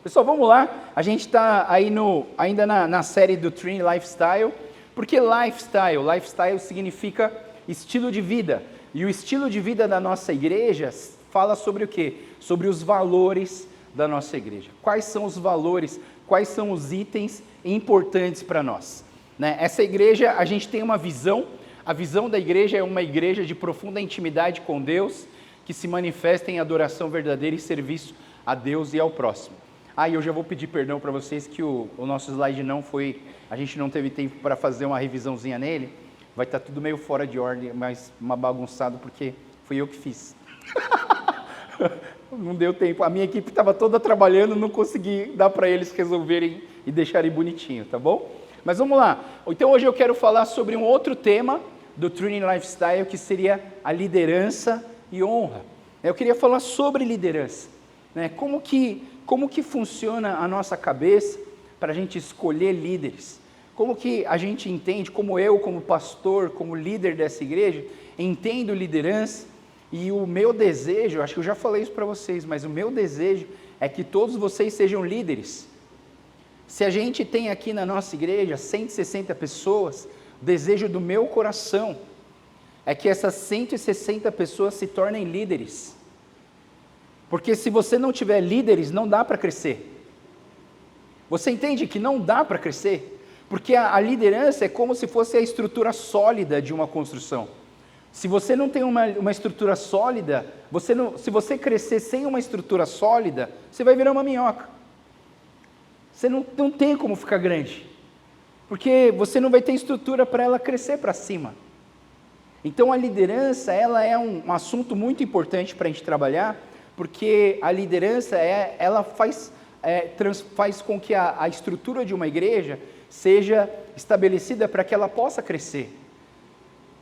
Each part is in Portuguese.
Pessoal, vamos lá. A gente está aí ainda na série do Trinity Lifestyle. Por que lifestyle? Lifestyle significa estilo de vida. E o estilo de vida da nossa igreja fala sobre o quê? Sobre os valores da nossa igreja. Quais são os valores, quais são os itens importantes para nós? Né? Essa igreja, a gente tem uma visão. A visão da igreja é uma igreja de profunda intimidade com Deus, que se manifesta em adoração verdadeira e serviço a Deus e ao próximo. E eu já vou pedir perdão para vocês que o nosso slide a gente não teve tempo para fazer uma revisãozinha nele, vai estar tudo meio fora de ordem, mas bagunçado porque fui eu que fiz. Não deu tempo, a minha equipe estava toda trabalhando, não consegui dar para eles resolverem e deixarem bonitinho, tá bom? Mas vamos lá, então hoje eu quero falar sobre um outro tema do Trinity Lifestyle, que seria a liderança e honra. Eu queria falar sobre liderança, né? Como que funciona a nossa cabeça para a gente escolher líderes? Como que a gente entende, como eu, como pastor, como líder dessa igreja, entendo liderança? E o meu desejo, acho que eu já falei isso para vocês, mas o meu desejo é que todos vocês sejam líderes. Se a gente tem aqui na nossa igreja 160 pessoas, o desejo do meu coração é que essas 160 pessoas se tornem líderes. Porque se você não tiver líderes, não dá para crescer. Você entende que não dá para crescer? Porque a liderança é como se fosse a estrutura sólida de uma construção. Se você não tem uma estrutura sólida, se você crescer sem uma estrutura sólida, você vai virar uma minhoca. Você não tem como ficar grande. Porque você não vai ter estrutura para ela crescer para cima. Então a liderança, ela é um assunto muito importante para a gente trabalhar, porque a liderança, ela faz com que a estrutura de uma igreja seja estabelecida para que ela possa crescer.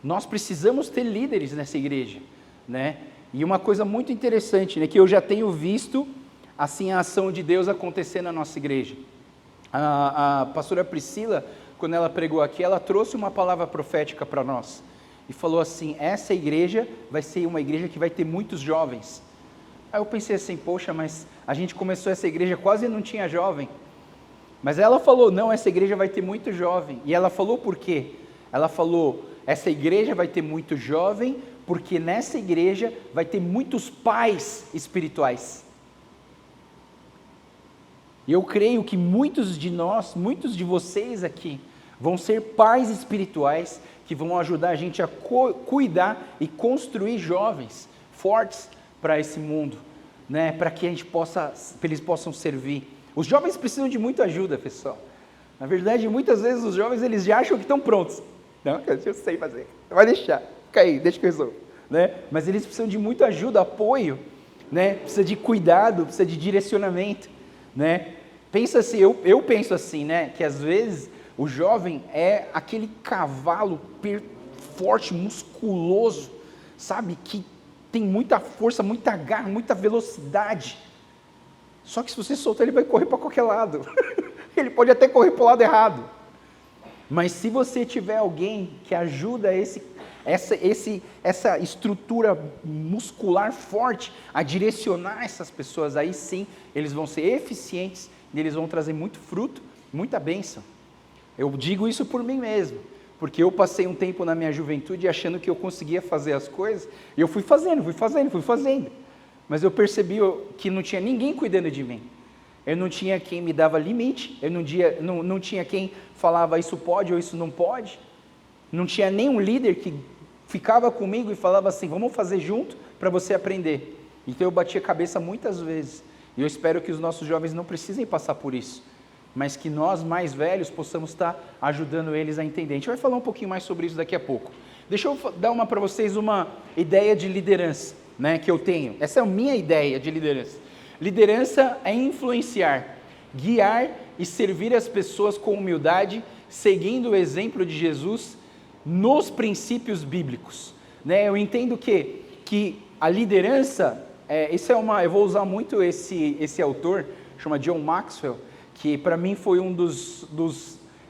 Nós precisamos ter líderes nessa igreja, né? E uma coisa muito interessante, né, que eu já tenho visto, assim, a ação de Deus acontecer na nossa igreja. A pastora Priscila, quando ela pregou aqui, ela trouxe uma palavra profética para nós, e falou assim: essa igreja vai ser uma igreja que vai ter muitos jovens. Aí eu pensei assim, poxa, mas a gente começou essa igreja, quase não tinha jovem. Mas ela falou, não, essa igreja vai ter muito jovem. E ela falou por quê? Ela falou, essa igreja vai ter muito jovem, porque nessa igreja vai ter muitos pais espirituais. E eu creio que muitos de nós, muitos de vocês aqui, vão ser pais espirituais, que vão ajudar a gente a cuidar e construir jovens fortes para esse mundo, né? Para que eles possam servir. Os jovens precisam de muita ajuda, pessoal. Na verdade, muitas vezes os jovens eles já acham que estão prontos. Não, eu sei fazer. Vai deixar, fica aí, deixa que eu resolvo, né? Mas eles precisam de muita ajuda, apoio, né? Precisa de cuidado, precisa de direcionamento, né? Pensa assim, eu penso assim, né? Que às vezes o jovem é aquele cavalo forte, musculoso, sabe? Que tem muita força, muita garra, muita velocidade. Só que se você soltar, ele vai correr para qualquer lado. Ele pode até correr para o lado errado. Mas se você tiver alguém que ajuda essa estrutura muscular forte a direcionar essas pessoas, aí sim, eles vão ser eficientes e eles vão trazer muito fruto, muita bênção. Eu digo isso por mim mesmo. Porque eu passei um tempo na minha juventude achando que eu conseguia fazer as coisas, e eu fui fazendo, mas eu percebi que não tinha ninguém cuidando de mim, eu não tinha quem me dava limite, eu não tinha quem falava isso pode ou isso não pode, não tinha nenhum líder que ficava comigo e falava assim, vamos fazer junto para você aprender. Então eu bati a cabeça muitas vezes, e eu espero que os nossos jovens não precisem passar por isso, mas que nós mais velhos possamos estar ajudando eles a entender. A gente vai falar um pouquinho mais sobre isso daqui a pouco. Deixa eu dar para vocês uma ideia de liderança, né, que eu tenho. Essa é a minha ideia de liderança. Liderança é influenciar, guiar e servir as pessoas com humildade, seguindo o exemplo de Jesus nos princípios bíblicos. Né? Eu entendo que a liderança, eu vou usar muito esse autor, chama John Maxwell, que para mim foi um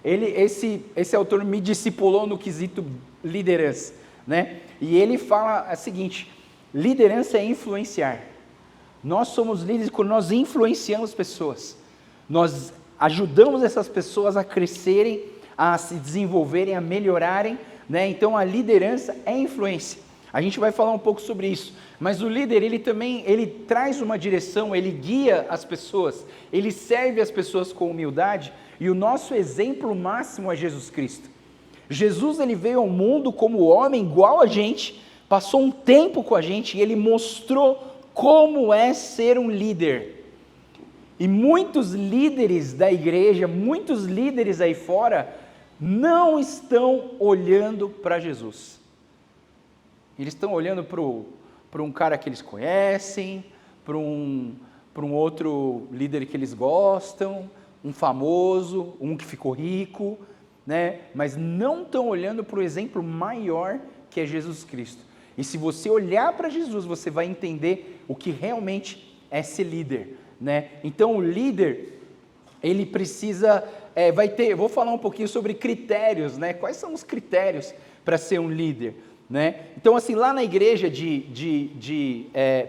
esse autor me discipulou no quesito liderança, né? E ele fala o seguinte: liderança é influenciar. Nós somos líderes quando nós influenciamos pessoas. Nós ajudamos essas pessoas a crescerem, a se desenvolverem, a melhorarem, né? Então a liderança é influência. A gente vai falar um pouco sobre isso. Mas o líder, ele traz uma direção, ele guia as pessoas, ele serve as pessoas com humildade, e o nosso exemplo máximo é Jesus Cristo. Jesus, ele veio ao mundo como homem igual a gente, passou um tempo com a gente e ele mostrou como é ser um líder. E muitos líderes da igreja, muitos líderes aí fora, não estão olhando para Jesus. Eles estão olhando para um cara que eles conhecem, para um outro líder que eles gostam, um famoso, um que ficou rico, né? Mas não estão olhando para o exemplo maior que é Jesus Cristo. E se você olhar para Jesus, você vai entender o que realmente é ser líder, né? Então o líder, ele precisa, vou falar um pouquinho sobre critérios, né? Quais são os critérios para ser um líder, né? Então assim, lá na igreja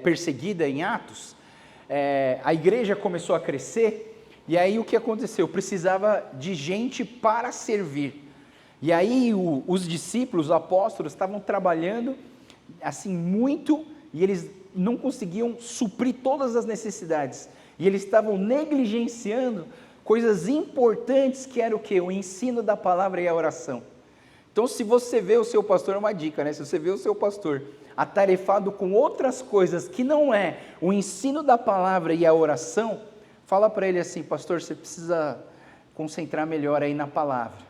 perseguida em Atos, a igreja começou a crescer, e aí o que aconteceu? Precisava de gente para servir. E aí os discípulos, os apóstolos, estavam trabalhando assim muito, e eles não conseguiam suprir todas as necessidades. E eles estavam negligenciando coisas importantes, que era o quê? O ensino da palavra e a oração. Então, se você vê o seu pastor, é uma dica, né? Se você vê o seu pastor atarefado com outras coisas que não é o ensino da palavra e a oração, fala para ele assim: pastor, você precisa concentrar melhor aí na palavra.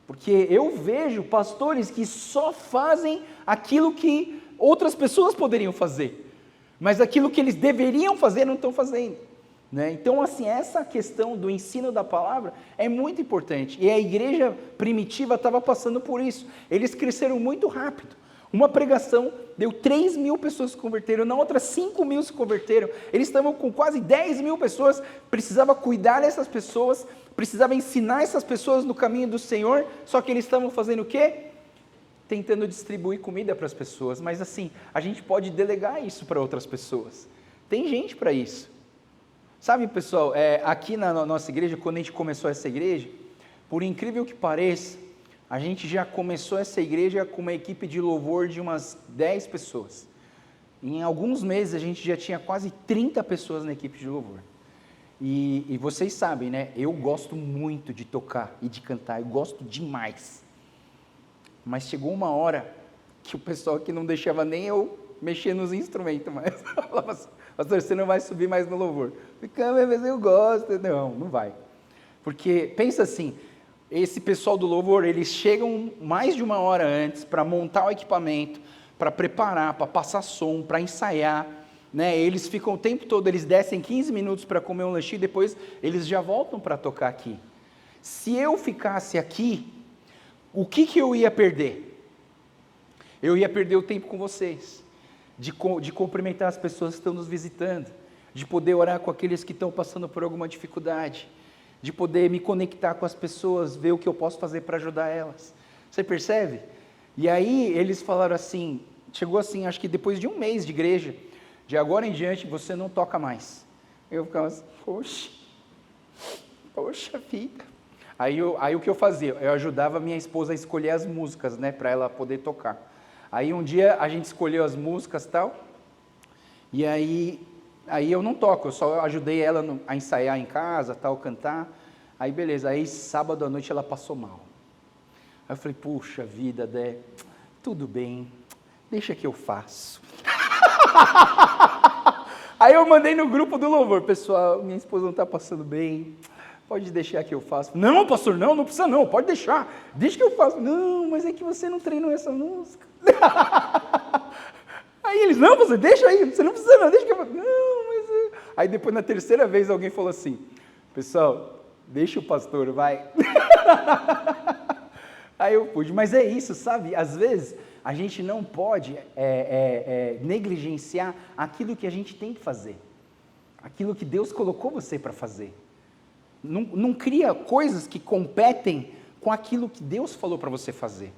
Porque eu vejo pastores que só fazem aquilo que outras pessoas poderiam fazer, mas aquilo que eles deveriam fazer não estão fazendo, né? Então assim, essa questão do ensino da palavra é muito importante, e a igreja primitiva estava passando por isso. Eles cresceram muito rápido. Uma pregação deu 3.000 pessoas se converteram, na outra 5.000 se converteram. Eles estavam com quase 10.000 pessoas, precisava cuidar dessas pessoas, precisava ensinar essas pessoas no caminho do Senhor, só que eles estavam fazendo o quê? Tentando distribuir comida para as pessoas. Mas assim, a gente pode delegar isso para outras pessoas. Tem gente para isso. Sabe, pessoal, aqui na nossa igreja, quando a gente começou essa igreja, por incrível que pareça, a gente já começou essa igreja com uma equipe de louvor de umas 10 pessoas. Em alguns meses a gente já tinha quase 30 pessoas na equipe de louvor. E vocês sabem, né? Eu gosto muito de tocar e de cantar, eu gosto demais. Mas chegou uma hora que o pessoal aqui não deixava nem eu mexer nos instrumentos mais. Falava assim: pastor, você não vai subir mais no louvor. Mas eu gosto. Não vai. Porque, pensa assim, esse pessoal do louvor, eles chegam mais de uma hora antes para montar o equipamento, para preparar, para passar som, para ensaiar, né? Eles ficam o tempo todo, eles descem 15 minutos para comer um lanchinho, depois eles já voltam para tocar aqui. Se eu ficasse aqui, o que eu ia perder? Eu ia perder o tempo com vocês, de cumprimentar as pessoas que estão nos visitando, de poder orar com aqueles que estão passando por alguma dificuldade, de poder me conectar com as pessoas, ver o que eu posso fazer para ajudar elas. Você percebe? E aí eles falaram assim, chegou assim, acho que depois de um mês de igreja, de agora em diante você não toca mais. Eu ficava assim, poxa vida. Aí o que eu fazia? Eu ajudava a minha esposa a escolher as músicas, né, para ela poder tocar. Aí um dia a gente escolheu as músicas e tal, e aí eu não toco, eu só ajudei ela a ensaiar em casa, tal, cantar. Aí beleza, aí sábado à noite ela passou mal. Aí eu falei, puxa vida, Dé, tudo bem, deixa que eu faço. Aí eu mandei no grupo do louvor: pessoal, minha esposa não está passando bem, pode deixar que eu faço. Não, pastor, não precisa não, pode deixa que eu faço. Não, mas é que você não treinou essa música. Aí eles, não, pastor, deixa aí, você não precisa não, deixa que eu faço. Não, mas... Aí depois na terceira vez alguém falou assim, pessoal, deixa o pastor, vai. Aí eu pude, mas é isso, sabe, às vezes a gente não pode negligenciar aquilo que a gente tem que fazer, aquilo que Deus colocou você para fazer. Não cria coisas que competem com aquilo que Deus falou para você fazer.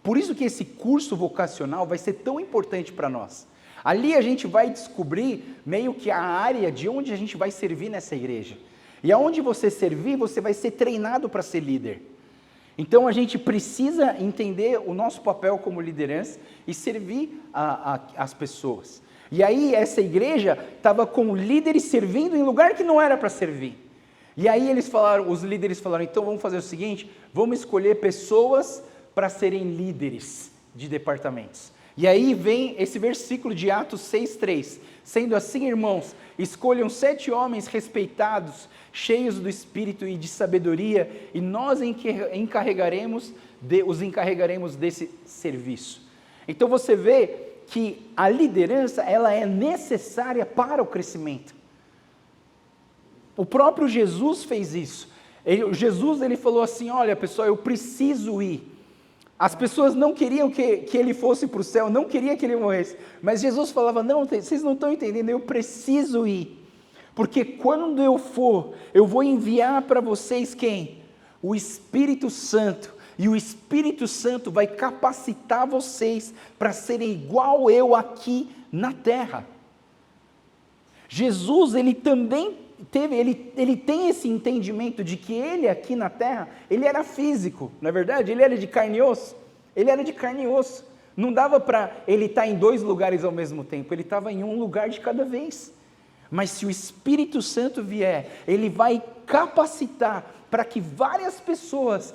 Por isso que esse curso vocacional vai ser tão importante para nós. Ali a gente vai descobrir meio que a área de onde a gente vai servir nessa igreja. E aonde você servir, você vai ser treinado para ser líder. Então a gente precisa entender o nosso papel como liderança e servir as pessoas. E aí essa igreja estava com líderes servindo em lugar que não era para servir. E aí os líderes falaram, então vamos fazer o seguinte, vamos escolher pessoas para serem líderes de departamentos. E aí vem esse versículo de Atos 6:3. Sendo assim, irmãos, escolham 7 homens respeitados, cheios do Espírito e de sabedoria, e nós os encarregaremos desse serviço. Então você vê que a liderança, ela é necessária para o crescimento. O próprio Jesus fez isso. Jesus falou assim, olha pessoal, eu preciso ir. As pessoas não queriam que ele fosse para o céu, não queriam que ele morresse. Mas Jesus falava, não, vocês não estão entendendo, eu preciso ir. Porque quando eu for, eu vou enviar para vocês quem? O Espírito Santo. E o Espírito Santo vai capacitar vocês para serem igual eu aqui na terra. Jesus, ele também ele tem esse entendimento de que ele aqui na terra, ele era físico, não é verdade? Ele era de carne e osso. Ele era de carne e osso. Não dava para ele estar em 2 lugares ao mesmo tempo, ele estava em um lugar de cada vez. Mas se o Espírito Santo vier, ele vai capacitar para que várias pessoas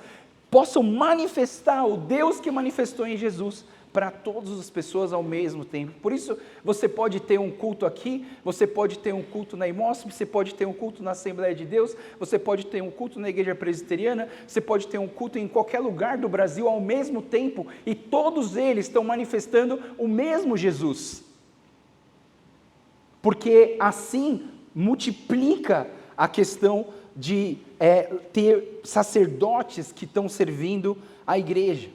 possam manifestar o Deus que manifestou em Jesus para todas as pessoas ao mesmo tempo. Por isso, você pode ter um culto aqui, você pode ter um culto na Imóssimo, você pode ter um culto na Assembleia de Deus, você pode ter um culto na Igreja Presbiteriana, você pode ter um culto em qualquer lugar do Brasil ao mesmo tempo, e todos eles estão manifestando o mesmo Jesus. Porque assim multiplica a questão de ter sacerdotes que estão servindo a igreja.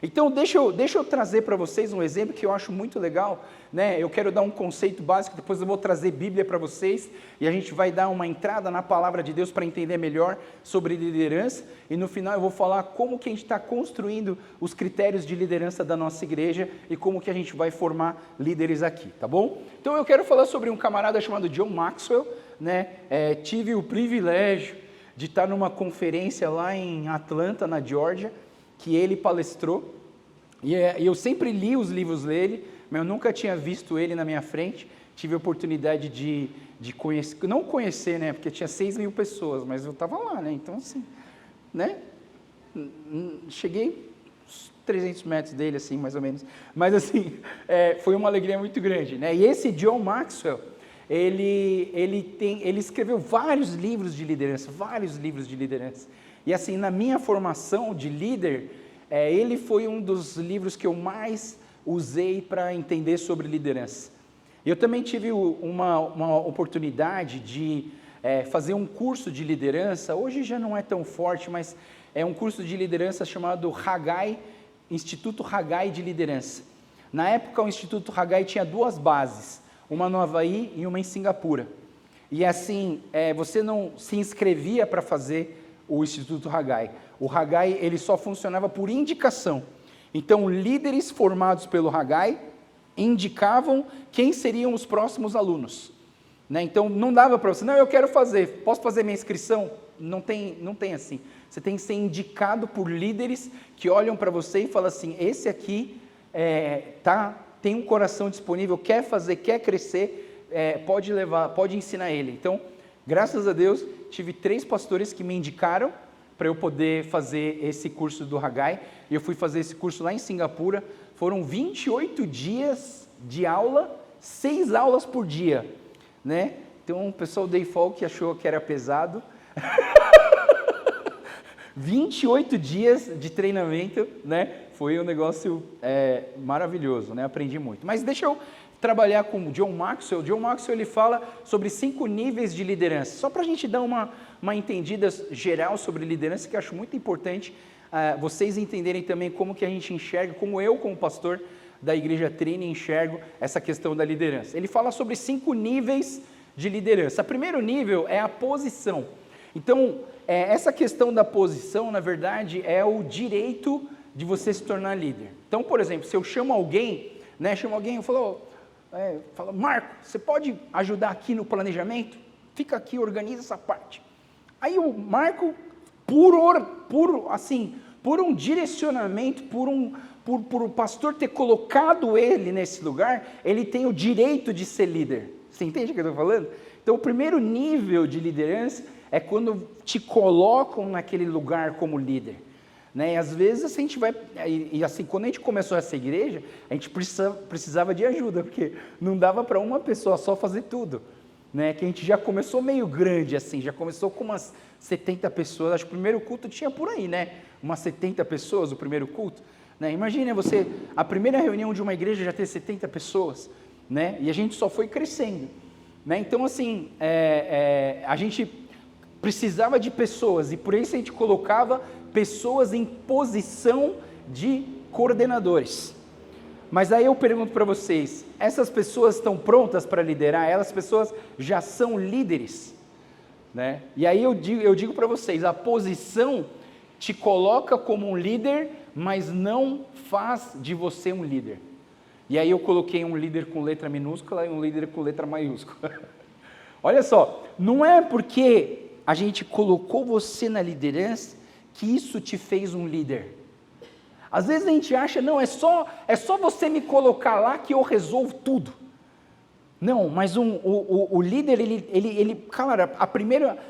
Então, deixa eu trazer para vocês um exemplo que eu acho muito legal, né? Eu quero dar um conceito básico, depois eu vou trazer Bíblia para vocês, e a gente vai dar uma entrada na palavra de Deus para entender melhor sobre liderança, e no final eu vou falar como que a gente está construindo os critérios de liderança da nossa igreja, e como que a gente vai formar líderes aqui, tá bom? Então eu quero falar sobre um camarada chamado John Maxwell, né? Tive o privilégio de estar numa conferência lá em Atlanta, na Geórgia, que ele palestrou, e eu sempre li os livros dele, mas eu nunca tinha visto ele na minha frente. Tive a oportunidade de conhecer, não conhecer, né, porque tinha 6.000 pessoas, mas eu estava lá, né, então assim, né, cheguei uns 300 metros dele, assim, mais ou menos, mas assim, foi uma alegria muito grande, né, e esse John Maxwell, ele escreveu vários livros de liderança, e assim, na minha formação de líder, ele foi um dos livros que eu mais usei para entender sobre liderança. Eu também tive uma oportunidade de fazer um curso de liderança, hoje já não é tão forte, mas é um curso de liderança chamado Haggai, Instituto Haggai de Liderança. Na época, o Instituto Haggai tinha 2 bases, uma no Havaí e uma em Singapura. E assim, você não se inscrevia para fazer o Instituto Haggai. O Haggai, ele só funcionava por indicação. Então, líderes formados pelo Haggai indicavam quem seriam os próximos alunos. Né? Então, não dava para você, não, eu quero fazer, posso fazer minha inscrição? Não tem assim. Você tem que ser indicado por líderes que olham para você e falam assim, esse aqui tem um coração disponível, quer fazer, quer crescer, pode ensinar ele. Então, graças a Deus, tive 3 pastores que me indicaram para eu poder fazer esse curso do Haggai, e eu fui fazer esse curso lá em Singapura. Foram 28 dias de aula, 6 aulas por dia, né? Então o pessoal da Folk achou que era pesado. 28 dias de treinamento, né? Foi um negócio maravilhoso, né? Aprendi muito. Mas deixa eu trabalhar com o John Maxwell. John Maxwell, ele fala sobre 5 níveis de liderança. Só para a gente dar uma entendida geral sobre liderança, que eu acho muito importante vocês entenderem também como que a gente enxerga, como eu, como pastor da Igreja Trini, enxergo essa questão da liderança. Ele fala sobre 5 níveis de liderança. O primeiro nível é a posição. Então, essa questão da posição, na verdade, é o direito de você se tornar líder. Então, por exemplo, se eu chamo alguém, né, eu falo, fala, Marco, você pode ajudar aqui no planejamento? Fica aqui, organiza essa parte. Aí o Marco, por um direcionamento, por o pastor ter colocado ele nesse lugar, ele tem o direito de ser líder. Você entende o que eu estou falando? Então, o primeiro nível de liderança é quando te colocam naquele lugar como líder. Né? E às vezes a gente vai, e assim, quando a gente começou essa igreja, a gente precisava de ajuda, porque não dava para uma pessoa só fazer tudo. Né? Que a gente já começou meio grande, assim, já começou com umas 70 pessoas, acho que o primeiro culto tinha por aí, né? Umas 70 pessoas, o primeiro culto. Né? Imagina você, a primeira reunião de uma igreja já ter 70 pessoas, né? E a gente só foi crescendo. Né? Então, assim, a gente precisava de pessoas, e por isso a gente colocava pessoas em posição de coordenadores. Mas aí eu pergunto para vocês, essas pessoas estão prontas para liderar? Essas pessoas já são líderes? Né? E aí eu digo para vocês, a posição te coloca como um líder, mas não faz de você um líder. E aí eu coloquei um líder com letra minúscula e um líder com letra maiúscula. Olha só, não é porque a gente colocou você na liderança que isso te fez um líder. Às vezes a gente acha, não, é só você me colocar lá que eu resolvo tudo. Não, mas o líder, cara,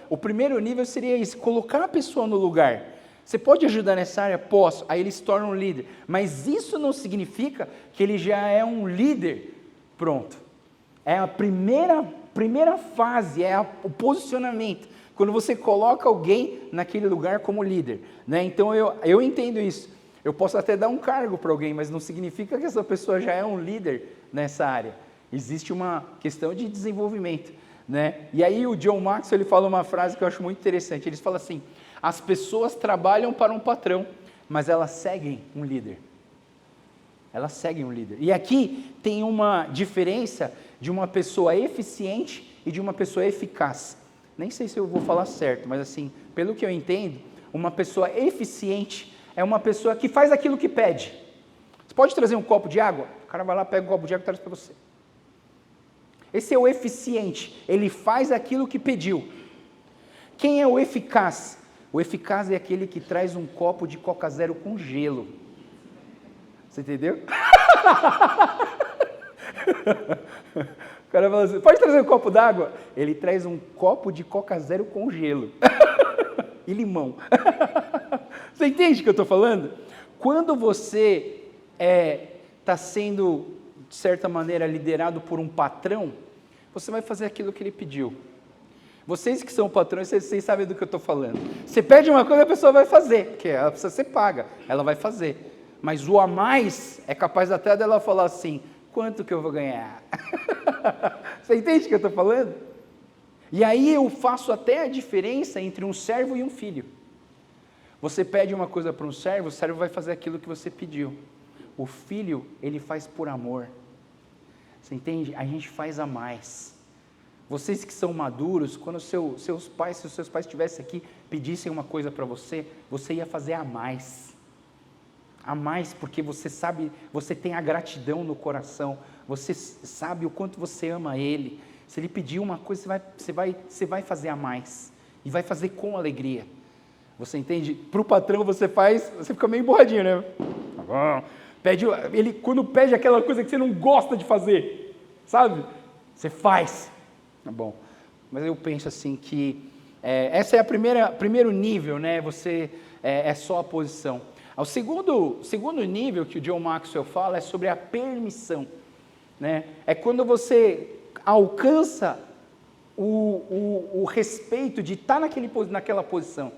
o primeiro nível seria isso, colocar a pessoa no lugar. Você pode ajudar nessa área? Posso. Aí ele se torna um líder. Mas isso não significa que ele já é um líder pronto. É a primeira fase, o posicionamento. Quando você coloca alguém naquele lugar como líder. Né? Então eu entendo isso. Eu posso até dar um cargo para alguém, mas não significa que essa pessoa já é um líder nessa área. Existe uma questão de desenvolvimento. Né? E aí o John Maxwell ele fala uma frase que eu acho muito interessante. Ele fala assim, as pessoas trabalham para um patrão, mas elas seguem um líder. Elas seguem um líder. E aqui tem uma diferença de uma pessoa eficiente e de uma pessoa eficaz. Nem sei se eu vou falar certo, mas assim, pelo que eu entendo, uma pessoa eficiente é uma pessoa que faz aquilo que pede. Você pode trazer um copo de água? O cara vai lá, pega um copo de água e traz para você. Esse é o eficiente, ele faz aquilo que pediu. Quem é o eficaz? O eficaz é aquele que traz um copo de Coca Zero com gelo. Você entendeu? O cara fala assim, pode trazer um copo d'água? Ele traz um copo de Coca Zero com gelo. E limão. Você entende o que eu estou falando? Quando você está sendo, de certa maneira, liderado por um patrão, você vai fazer aquilo que ele pediu. Vocês que são patrões, vocês sabem do que eu estou falando. Você pede uma coisa, a pessoa vai fazer, porque ela precisa ser paga, ela vai fazer. Mas o a mais é capaz até dela falar assim, quanto que eu vou ganhar? Você entende o que eu estou falando? E aí eu faço até a diferença entre um servo e um filho. Você pede uma coisa para um servo, o servo vai fazer aquilo que você pediu. O filho, ele faz por amor. Você entende? A gente faz a mais. Vocês que são maduros, quando se os seus pais estivessem aqui, pedissem uma coisa para você, você ia fazer a mais. A mais, porque você sabe, você tem a gratidão no coração, você sabe o quanto você ama ele. Se ele pedir uma coisa, você vai fazer a mais. E vai fazer com alegria. Você entende? Para o patrão você fica meio borradinho, né? Tá bom. Quando pede aquela coisa que você não gosta de fazer, sabe? Você faz. Tá bom. Mas eu penso assim que essa é primeiro nível, né? Você é só a posição. O segundo nível que o John Maxwell fala é sobre a permissão, né? É quando você alcança o respeito de estar naquela posição.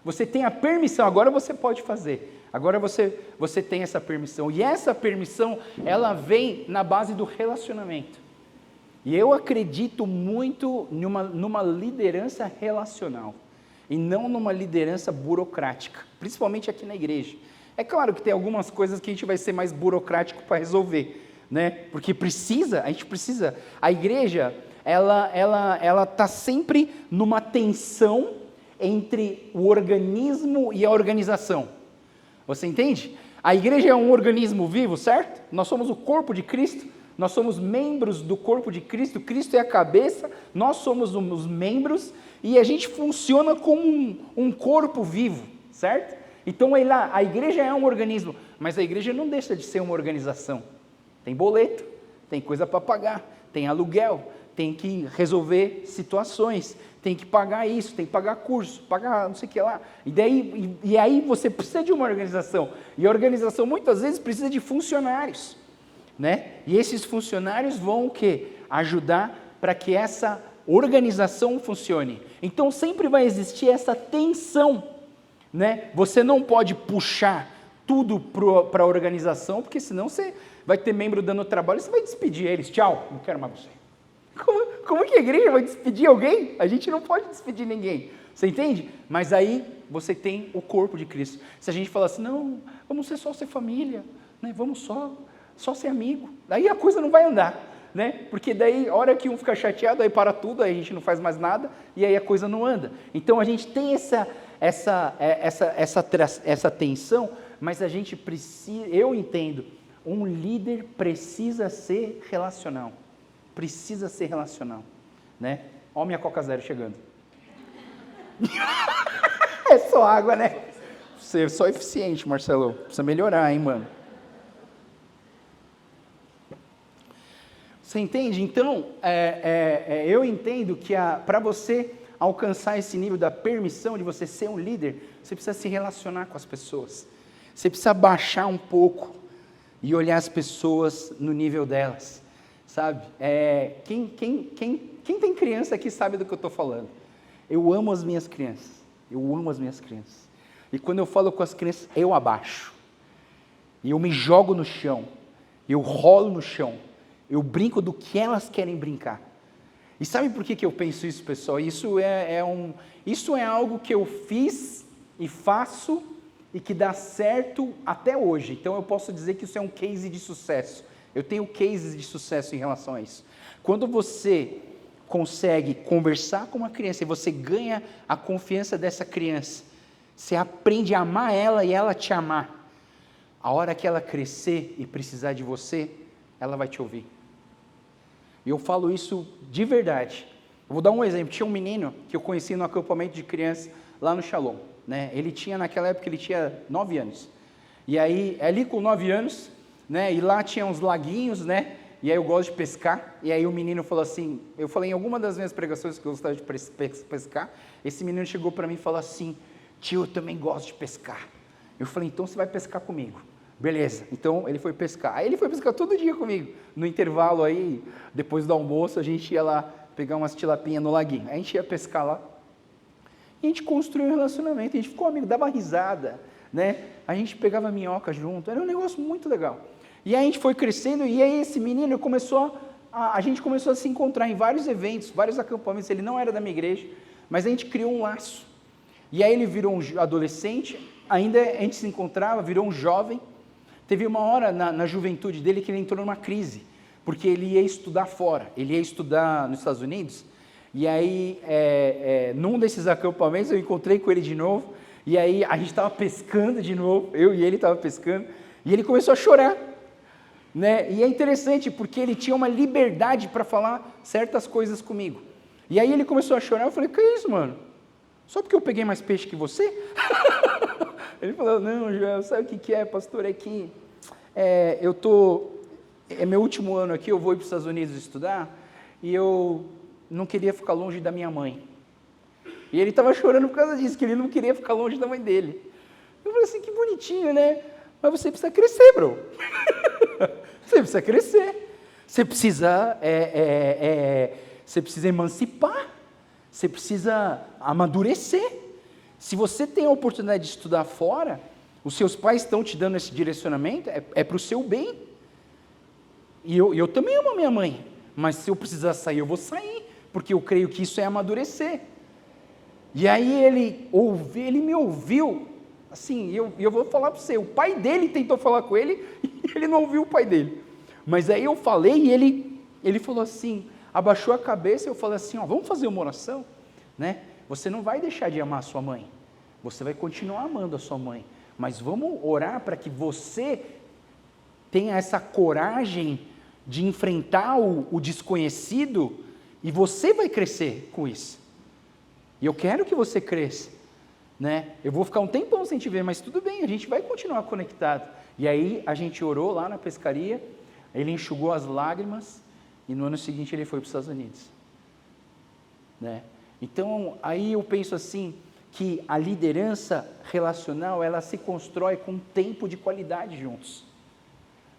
Você tem a permissão, agora você pode fazer. Agora você tem essa permissão. E essa permissão, ela vem na base do relacionamento. E eu acredito muito numa liderança relacional. E não numa liderança burocrática, principalmente aqui na igreja. É claro que tem algumas coisas que a gente vai ser mais burocrático para resolver, né? Porque a gente precisa. A igreja, ela está sempre numa tensão entre o organismo e a organização. Você entende? A igreja é um organismo vivo, certo? Nós somos o corpo de Cristo, Nós somos membros do corpo de Cristo, Cristo é a cabeça, nós somos os membros, e a gente funciona como um corpo vivo, certo? Então a igreja é um organismo, mas a igreja não deixa de ser uma organização. Tem boleto, tem coisa para pagar, tem aluguel, tem que resolver situações, tem que pagar isso, tem que pagar curso, pagar não sei o que lá. E aí você precisa de uma organização. E a organização muitas vezes precisa de funcionários, né? E esses funcionários vão o quê? Ajudar para que essa organização funcione. Então sempre vai existir essa tensão, né? Você não pode puxar tudo para a organização, porque senão você vai ter membro dando trabalho, você vai despedir eles. Tchau, não quero mais você. Como que a igreja vai despedir alguém? A gente não pode despedir ninguém. Você entende? Mas aí você tem o corpo de Cristo. Se a gente falar assim, não, vamos só ser família, né? Vamos só ser amigo. Daí a coisa não vai andar, né? Porque daí, a hora que um fica chateado, aí para tudo, aí a gente não faz mais nada, e aí a coisa não anda. Então a gente tem essa tensão, mas a gente precisa, eu entendo, um líder precisa ser relacional. Precisa ser relacional, né? Ó minha Coca Zero chegando. É só água, né? Você é só eficiente, Marcelo. Precisa melhorar, hein, mano? Você entende? Então, eu entendo que para você alcançar esse nível da permissão de você ser um líder, você precisa se relacionar com as pessoas. Você precisa baixar um pouco e olhar as pessoas no nível delas. Sabe? Quem tem criança aqui sabe do que eu estou falando. Eu amo as minhas crianças. Eu amo as minhas crianças. E quando eu falo com as crianças, eu abaixo. E eu me jogo no chão. Eu rolo no chão. Eu brinco do que elas querem brincar. E sabe por que eu penso isso, pessoal? Isso é algo que eu fiz e faço e que dá certo até hoje. Então eu posso dizer que isso é um case de sucesso. Eu tenho cases de sucesso em relação a isso. Quando você consegue conversar com uma criança e você ganha a confiança dessa criança, você aprende a amar ela e ela te amar. A hora que ela crescer e precisar de você, ela vai te ouvir. E eu falo isso de verdade. Eu vou dar um exemplo. Tinha um menino que eu conheci no acampamento de crianças lá no Shalom, né? Naquela época ele tinha 9 anos. E aí, ali com 9 anos, né? E lá tinha uns laguinhos, né? E aí eu gosto de pescar. E aí o menino falou assim, eu falei em alguma das minhas pregações que eu gostava de pescar, esse menino chegou para mim e falou assim, tio, eu também gosto de pescar. Eu falei, então você vai pescar comigo. Beleza, então ele foi pescar. Aí ele foi pescar todo dia comigo. No intervalo aí, depois do almoço, a gente ia lá pegar umas tilapinhas no laguinho. Aí a gente ia pescar lá. E a gente construiu um relacionamento, a gente ficou amigo, dava risada, né? A gente pegava minhoca junto, era um negócio muito legal. E aí a gente foi crescendo, e aí esse menino a gente começou a se encontrar em vários eventos, vários acampamentos. Ele não era da minha igreja, mas a gente criou um laço. E aí ele virou um adolescente, ainda a gente se encontrava, virou um jovem. Teve uma hora na juventude dele que ele entrou numa crise, porque ele ia estudar fora, ele ia estudar nos Estados Unidos, e aí num desses acampamentos eu encontrei com ele de novo, e aí a gente estava pescando de novo, eu e ele estava pescando, e ele começou a chorar, né? E é interessante, porque ele tinha uma liberdade para falar certas coisas comigo. E aí ele começou a chorar, eu falei, que é isso, mano? Só porque eu peguei mais peixe que você? Ele falou, não, Joel, sabe o que é, pastor? É que é meu último ano aqui, eu vou ir para os Estados Unidos estudar, e eu não queria ficar longe da minha mãe. E ele estava chorando por causa disso, que ele não queria ficar longe da mãe dele. Eu falei assim, que bonitinho, né? Mas você precisa crescer, bro. Você precisa crescer. Você precisa emancipar. Você precisa amadurecer. Se você tem a oportunidade de estudar fora, os seus pais estão te dando esse direcionamento, é para o seu bem. E eu também amo a minha mãe, mas se eu precisar sair, eu vou sair, porque eu creio que isso é amadurecer. E aí ele me ouviu, assim, eu vou falar para você, o pai dele tentou falar com ele, e ele não ouviu o pai dele. Mas aí eu falei, e ele falou assim, abaixou a cabeça, e eu falei assim, vamos fazer uma oração, né? Você não vai deixar de amar a sua mãe, você vai continuar amando a sua mãe, mas vamos orar para que você tenha essa coragem de enfrentar o desconhecido, e você vai crescer com isso. E eu quero que você cresça, né? Eu vou ficar um tempão sem te ver, mas tudo bem, a gente vai continuar conectado. E aí a gente orou lá na pescaria, ele enxugou as lágrimas, e no ano seguinte ele foi para os Estados Unidos, né? Então, aí eu penso assim, que a liderança relacional, ela se constrói com tempo de qualidade juntos.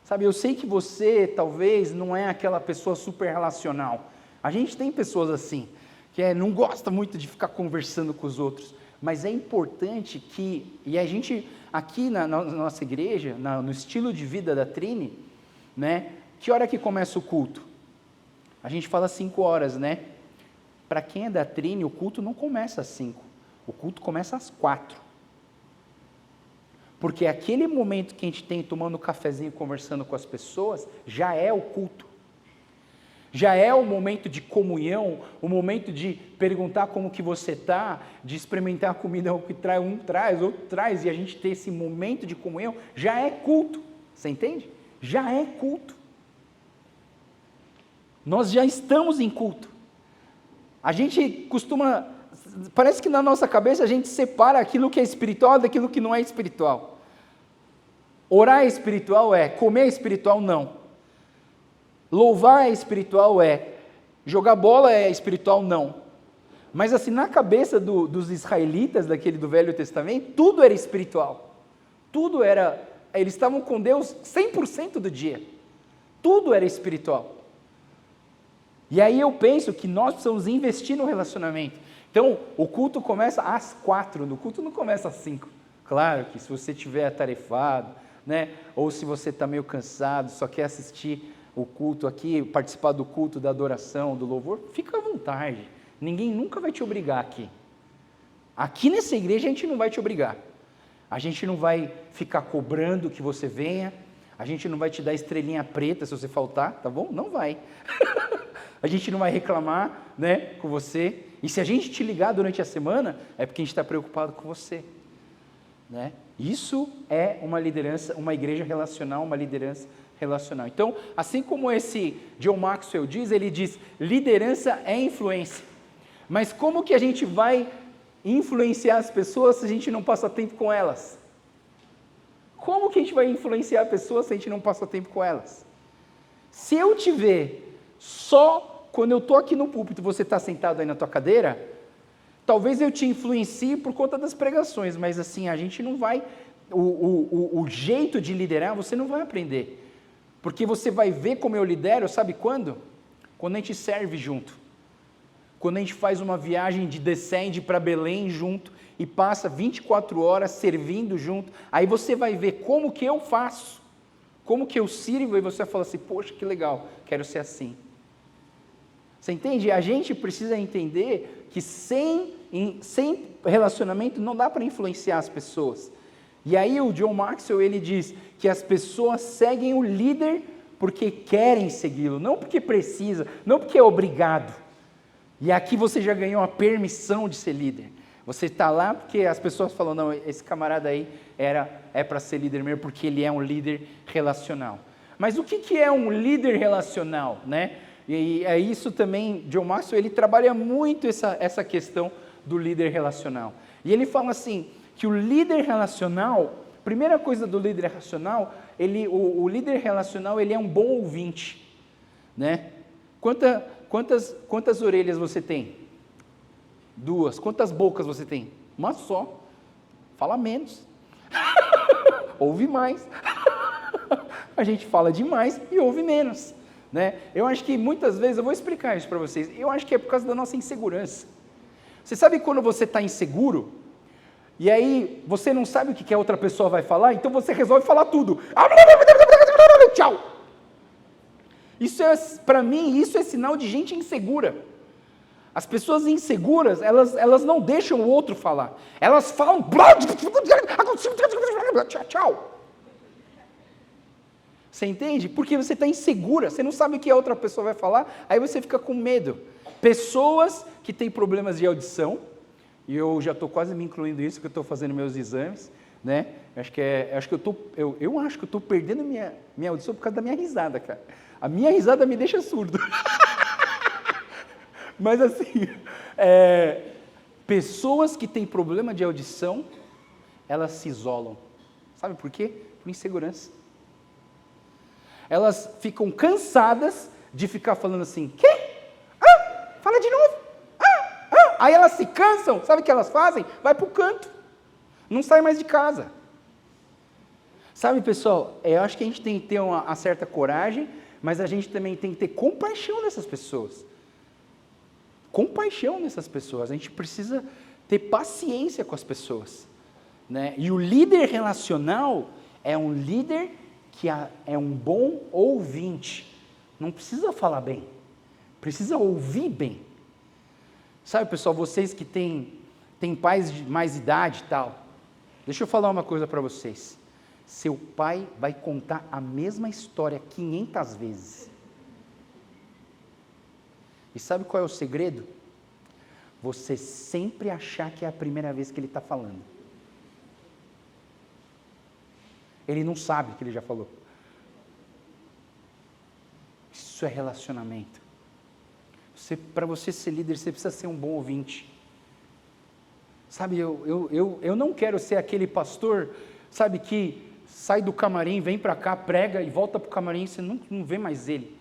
Sabe, eu sei que você, talvez, não é aquela pessoa super relacional. A gente tem pessoas assim, que não gosta muito de ficar conversando com os outros, mas é importante que, e a gente, aqui na nossa igreja, no estilo de vida da Trini, né, que hora que começa o culto? A gente fala 5 horas, né? Para quem é da Trini, o culto não começa às 5, o culto começa às 4. Porque aquele momento que a gente tem tomando um cafezinho, conversando com as pessoas, já é o culto. Já é o momento de comunhão, o momento de perguntar como que você está, de experimentar a comida, o que um traz, outro traz, e a gente ter esse momento de comunhão, já é culto. Você entende? Já é culto. Nós já estamos em culto. A gente costuma, parece que na nossa cabeça a gente separa aquilo que é espiritual daquilo que não é espiritual. Orar é espiritual? É. Comer é espiritual? Não. Louvar é espiritual? É. Jogar bola é espiritual? Não. Mas assim, na cabeça dos israelitas do Velho Testamento, tudo era espiritual. Tudo era, eles estavam com Deus 100% do dia. Tudo era espiritual. E aí eu penso que nós precisamos investir no relacionamento. Então, o culto começa às 4, o culto não começa às 5. Claro que se você estiver atarefado, né, ou se você está meio cansado, só quer assistir o culto aqui, participar do culto, da adoração, do louvor, fica à vontade. Ninguém nunca vai te obrigar aqui. Aqui nessa igreja a gente não vai te obrigar. A gente não vai ficar cobrando que você venha. A gente não vai te dar estrelinha preta se você faltar, tá bom? Não vai. A gente não vai reclamar, né, com você. E se a gente te ligar durante a semana, é porque a gente está preocupado com você, né? Isso é uma liderança, uma igreja relacional, uma liderança relacional. Então, assim como esse John Maxwell diz, ele diz, liderança é influência. Mas como que a gente vai influenciar as pessoas se a gente não passa tempo com elas? Como que a gente vai influenciar pessoas se a gente não passa tempo com elas? Se eu te ver só quando eu estou aqui no púlpito, você está sentado aí na tua cadeira, talvez eu te influencie por conta das pregações, mas assim, a gente não vai, o jeito de liderar, você não vai aprender, porque você vai ver como eu lidero, sabe quando? Quando a gente serve junto, quando a gente faz uma viagem de descende para Belém junto, e passa 24 horas servindo junto, aí você vai ver como que eu faço, como que eu sirvo, e você vai falar assim, poxa, que legal, quero ser assim. Você entende? A gente precisa entender que sem relacionamento não dá para influenciar as pessoas. E aí o John Maxwell, ele diz que as pessoas seguem o líder porque querem segui-lo, não porque precisa, não porque é obrigado. E aqui você já ganhou a permissão de ser líder. Você está lá porque as pessoas falam, não, esse camarada aí é para ser líder mesmo, porque ele é um líder relacional. Mas o que é um líder relacional, né? E é isso também, John Maxwell, ele trabalha muito essa questão do líder relacional. E ele fala assim, que o líder relacional, primeira coisa do líder relacional, o líder relacional, ele é um bom ouvinte, né? Quantas orelhas você tem? 2. Quantas bocas você tem? Uma só. Fala menos. Ouve mais. A gente fala demais e ouve menos, né? Eu acho que muitas vezes, eu vou explicar isso para vocês, eu acho que é por causa da nossa insegurança. Você sabe quando você está inseguro, e aí você não sabe o que a outra pessoa vai falar, então você resolve falar tudo. Tchau! Isso é, para mim, isso é sinal de gente insegura. As pessoas inseguras, elas não deixam o outro falar. Elas falam... Tchau. Você entende? Porque você está insegura, você não sabe o que a outra pessoa vai falar, aí você fica com medo. Pessoas que têm problemas de audição, e eu já estou quase me incluindo nisso, que eu estou fazendo meus exames, né? Eu acho que eu estou perdendo minha audição por causa da minha risada, cara. A minha risada me deixa surdo. Mas assim, pessoas que têm problema de audição, elas se isolam. Sabe por quê? Por insegurança. Elas ficam cansadas de ficar falando assim, quê? Fala de novo. Aí elas se cansam, sabe o que elas fazem? Vai para o canto. Não sai mais de casa. Sabe, pessoal, eu acho que a gente tem que ter uma certa coragem, mas a gente também tem que ter compaixão dessas pessoas. Compaixão dessas pessoas. A gente precisa ter paciência com as pessoas, né? E o líder relacional é um líder que é um bom ouvinte. Não precisa falar bem, precisa ouvir bem. Sabe, pessoal, vocês que têm pais de mais idade e tal, deixa eu falar uma coisa para vocês. Seu pai vai contar a mesma história 500 vezes. E sabe qual é o segredo? Você sempre achar que é a primeira vez que ele está falando. Ele não sabe que ele já falou. Isso é relacionamento. Para você ser líder, você precisa ser um bom ouvinte. Sabe, eu não quero ser aquele pastor, sabe, que sai do camarim, vem para cá, prega e volta para o camarim e você não vê mais ele,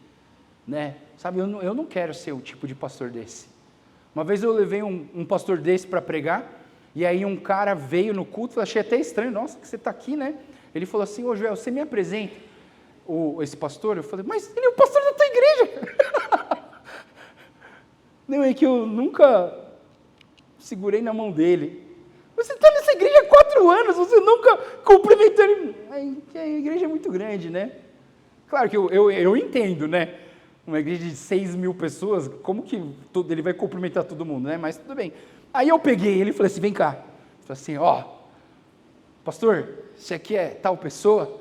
né? Sabe, eu não quero ser o tipo de pastor desse. Uma vez eu levei um pastor desse para pregar, e aí um cara veio no culto, eu achei até estranho, nossa, que você está aqui, né? Ele falou assim, ô Joel, você me apresenta esse pastor? Eu falei, mas ele é o pastor da tua igreja. Não, é que eu nunca segurei na mão dele. Você está nessa igreja há 4 anos, você nunca cumprimentou ele. A igreja é muito grande, né? Claro que eu entendo, né? Uma igreja de 6.000 pessoas, como que ele vai cumprimentar todo mundo, né? Mas tudo bem. Aí eu peguei ele e falei assim, vem cá. Eu falei assim, pastor, você aqui é tal pessoa?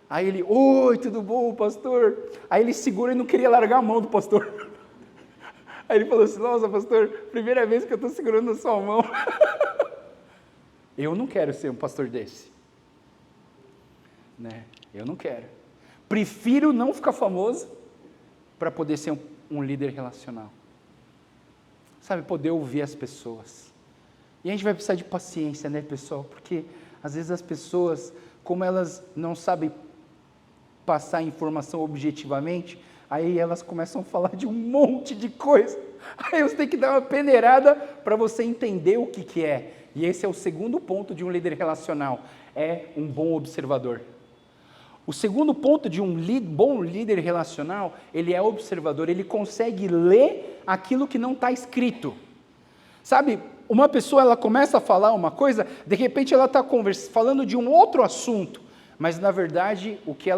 Aí ele, oi, tudo bom, pastor? Aí ele segura e não queria largar a mão do pastor. Aí ele falou assim, nossa, pastor, primeira vez que eu estou segurando a sua mão. Eu não quero ser um pastor desse. Né? Eu não quero. Prefiro não ficar famoso para poder ser um líder relacional. Sabe, poder ouvir as pessoas. E a gente vai precisar de paciência, né, pessoal? Porque às vezes as pessoas, como elas não sabem passar a informação objetivamente, aí elas começam a falar de um monte de coisa. Aí você tem que dar uma peneirada para você entender o que é. E esse é o segundo ponto de um líder relacional, é um bom observador. O segundo ponto de um bom líder relacional, ele é observador, ele consegue ler aquilo que não está escrito. Sabe, uma pessoa ela começa a falar uma coisa, de repente ela está falando de um outro assunto, mas na verdade o que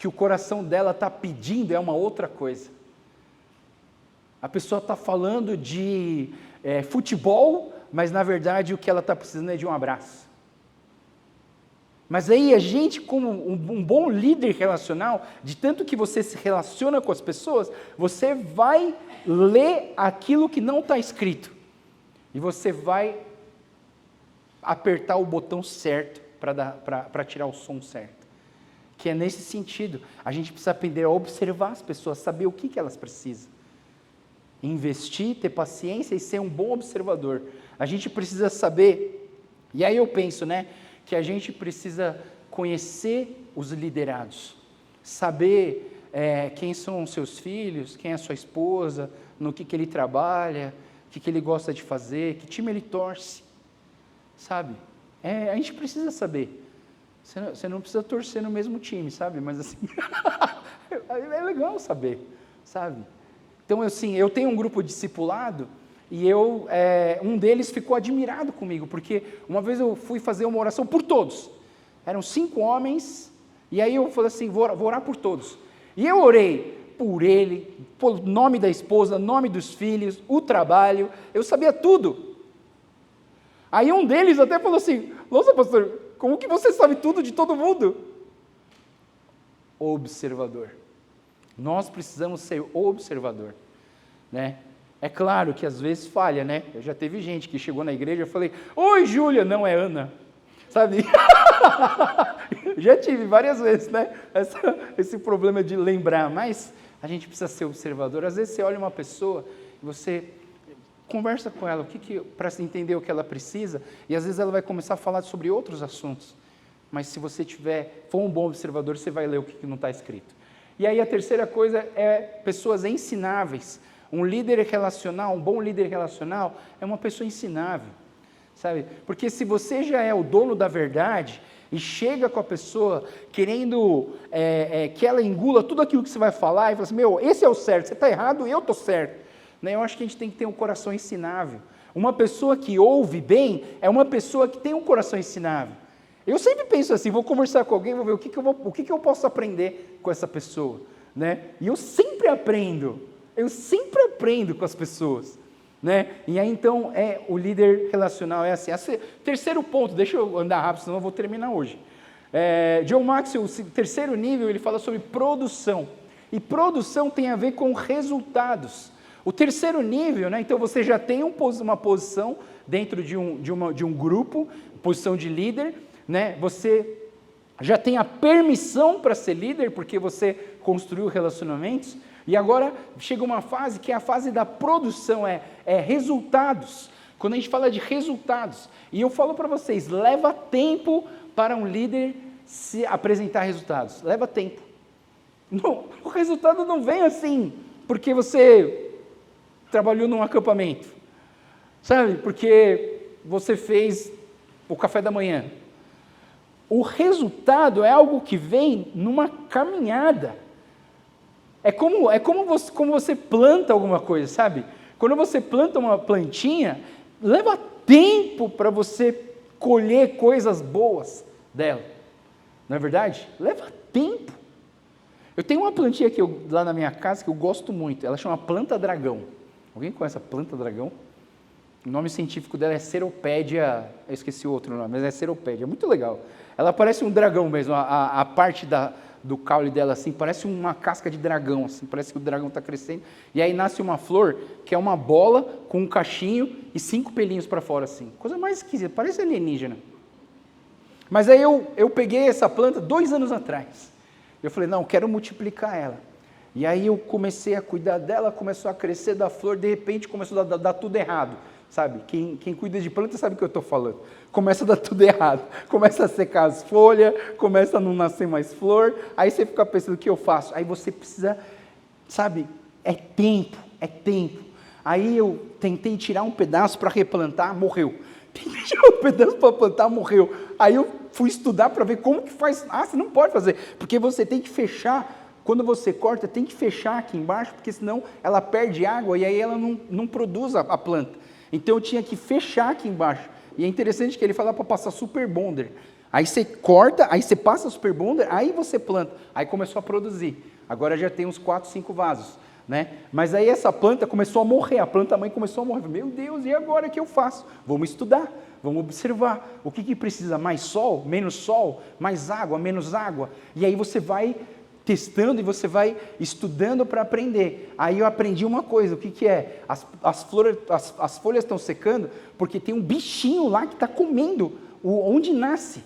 o coração dela está pedindo é uma outra coisa. A pessoa está falando de futebol, mas na verdade o que ela está precisando é de um abraço. Mas aí a gente, como um bom líder relacional, de tanto que você se relaciona com as pessoas, você vai ler aquilo que não está escrito. E você vai apertar o botão certo para tirar o som certo. Que é nesse sentido, a gente precisa aprender a observar as pessoas, saber o que elas precisam. Investir, ter paciência e ser um bom observador. A gente precisa saber, e aí eu penso, né, que a gente precisa conhecer os liderados, saber quem são os seus filhos, quem é a sua esposa, no que ele trabalha, o que ele gosta de fazer, que time ele torce, sabe? A gente precisa saber. Você não precisa torcer no mesmo time, sabe? Mas assim, é legal saber, sabe? Então, assim, eu tenho um grupo de discipulado e um deles ficou admirado comigo, porque uma vez eu fui fazer uma oração por todos. Eram 5 homens, e aí eu falei assim, vou orar por todos. E eu orei por ele, pelo nome da esposa, nome dos filhos, o trabalho, eu sabia tudo. Aí um deles até falou assim, nossa pastor, como que você sabe tudo de todo mundo? Observador. Nós precisamos ser observador, né? É claro que às vezes falha, né? Já teve gente que chegou na igreja e eu falei, oi Júlia, não é Ana, sabe? Já tive várias vezes, né? Esse problema de lembrar, mas a gente precisa ser observador. Às vezes você olha uma pessoa e você conversa com ela, para entender o que ela precisa, e às vezes ela vai começar a falar sobre outros assuntos. Mas se você for um bom observador, você vai ler o que não está escrito. E aí a terceira coisa é pessoas ensináveis. Um líder relacional, um bom líder relacional, é uma pessoa ensinável, sabe? Porque se você já é o dono da verdade e chega com a pessoa querendo que ela engula tudo aquilo que você vai falar e fala assim, esse é o certo, você está errado e eu estou certo. Né? Eu acho que a gente tem que ter um coração ensinável. Uma pessoa que ouve bem é uma pessoa que tem um coração ensinável. Eu sempre penso assim, vou conversar com alguém, vou ver o que eu posso aprender com essa pessoa. Né? E eu sempre aprendo com as pessoas. Né? E aí então, o líder relacional é assim. Terceiro ponto, deixa eu andar rápido, senão eu vou terminar hoje. John Maxwell, o terceiro nível, ele fala sobre produção. E produção tem a ver com resultados. O terceiro nível, né? Então você já tem uma posição dentro de um grupo, posição de líder, né? Você já tem a permissão para ser líder, porque você construiu relacionamentos, e agora chega uma fase que é a fase da produção, resultados. Quando a gente fala de resultados, e eu falo para vocês, leva tempo para um líder se apresentar resultados, leva tempo. Não, o resultado não vem assim, porque você trabalhou num acampamento, sabe? Porque você fez o café da manhã. O resultado é algo que vem numa caminhada. É como você planta alguma coisa, sabe? Quando você planta uma plantinha, leva tempo para você colher coisas boas dela. Não é verdade? Leva tempo. Eu tenho uma plantinha aqui lá na minha casa que eu gosto muito. Ela chama planta dragão. Alguém conhece a planta dragão? O nome científico dela é Ceropédia, eu esqueci o outro nome, mas é Ceropédia, é muito legal. Ela parece um dragão mesmo, a parte do caule dela assim, parece uma casca de dragão, assim, parece que o dragão está crescendo. E aí nasce uma flor, que é uma bola com um cachinho e 5 pelinhos para fora assim. Coisa mais esquisita, parece alienígena. Mas aí eu peguei essa planta 2 anos atrás. Eu falei, não, quero multiplicar ela. E aí eu comecei a cuidar dela, começou a crescer da flor, de repente começou a dar tudo errado, sabe? Quem cuida de planta sabe o que eu estou falando. Começa a dar tudo errado, começa a secar as folhas, começa a não nascer mais flor, aí você fica pensando, o que eu faço? Aí você precisa, sabe, é tempo. Aí eu tentei tirar um pedaço para replantar, morreu. Tentei tirar um pedaço para plantar, morreu. Aí eu fui estudar para ver como que faz. Você não pode fazer, porque você tem que fechar. Quando você corta, tem que fechar aqui embaixo, porque senão ela perde água e aí ela não produz a planta. Então eu tinha que fechar aqui embaixo. E é interessante que ele fala para passar super bonder. Aí você corta, aí você passa super bonder, aí você planta. Aí começou a produzir. Agora já tem uns 4, 5 vasos. Né? Mas aí essa planta começou a morrer, a planta mãe começou a morrer. Meu Deus, e agora o que eu faço? Vamos estudar, vamos observar. O que precisa? Mais sol, mais água, menos água. E aí você vai testando e você vai estudando para aprender. Aí eu aprendi uma coisa, o que é? As folhas estão secando porque tem um bichinho lá que está comendo onde nasce.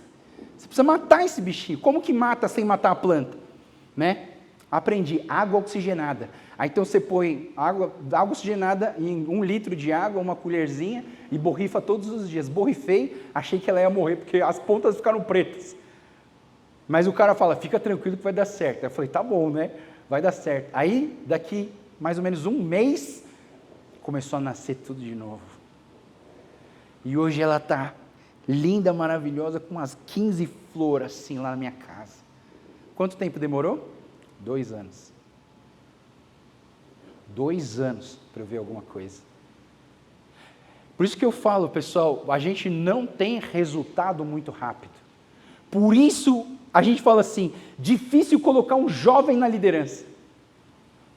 Você precisa matar esse bichinho. Como que mata sem matar a planta? Né? Aprendi, água oxigenada. Aí então você põe água oxigenada em 1 litro de água, uma colherzinha, e borrifa todos os dias. Borrifei, achei que ela ia morrer, porque as pontas ficaram pretas. Mas o cara fala, fica tranquilo que vai dar certo. Eu falei, tá bom, né? Vai dar certo. Aí, daqui mais ou menos 1 mês, começou a nascer tudo de novo. E hoje ela está linda, maravilhosa, com umas 15 flores assim lá na minha casa. Quanto tempo demorou? 2 anos. 2 anos para eu ver alguma coisa. Por isso que eu falo, pessoal, a gente não tem resultado muito rápido. Por isso a gente fala assim, difícil colocar um jovem na liderança.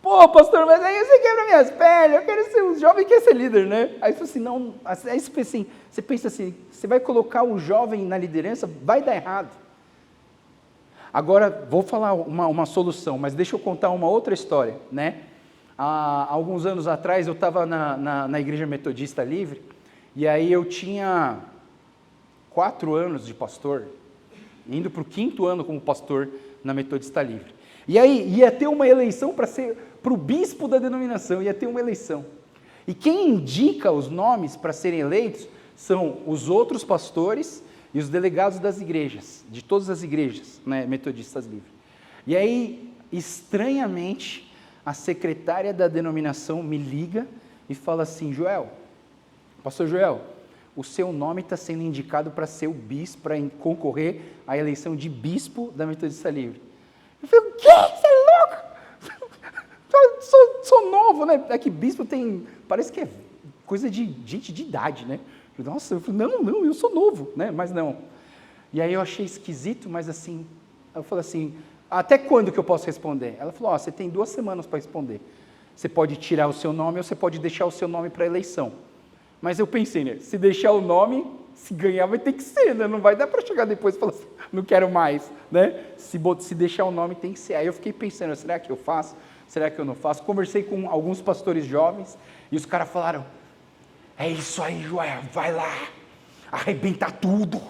Pô, pastor, mas aí você quebra minhas pernas, eu quero ser um jovem que quer ser líder, né? Aí você fala assim, não, aí você pensa assim, você vai colocar o jovem na liderança, vai dar errado. Agora, vou falar uma solução, mas deixa eu contar uma outra história, né? Há alguns anos atrás, eu estava na Igreja Metodista Livre, e aí eu tinha 4 anos de pastor, indo para o 5º ano como pastor na Metodista Livre. E aí ia ter uma eleição para o bispo da denominação, ia ter uma eleição. E quem indica os nomes para serem eleitos são os outros pastores e os delegados das igrejas, de todas as igrejas, né, Metodistas Livres. E aí, estranhamente, a secretária da denominação me liga e fala assim: Joel, pastor Joel, o seu nome está sendo indicado para ser o bispo, para concorrer à eleição de bispo da Metodista Livre. Eu falei: o quê? Você é louco? sou novo, né? É que bispo tem, parece que é coisa de gente de idade, né? Nossa, eu falei: não, eu sou novo, né? Mas não. E aí eu achei esquisito, mas assim, eu falei assim: até quando que eu posso responder? Ela falou: você tem 2 semanas para responder. Você pode tirar o seu nome ou você pode deixar o seu nome para a eleição. Mas eu pensei, né? Se deixar o nome, se ganhar vai ter que ser, né? Não vai dar para chegar depois e falar assim: não quero mais, né? Se deixar o nome tem que ser. Aí eu fiquei pensando: será que eu faço? Será que eu não faço? Conversei com alguns pastores jovens e os caras falaram: é isso aí, Joel, vai lá, arrebenta tudo,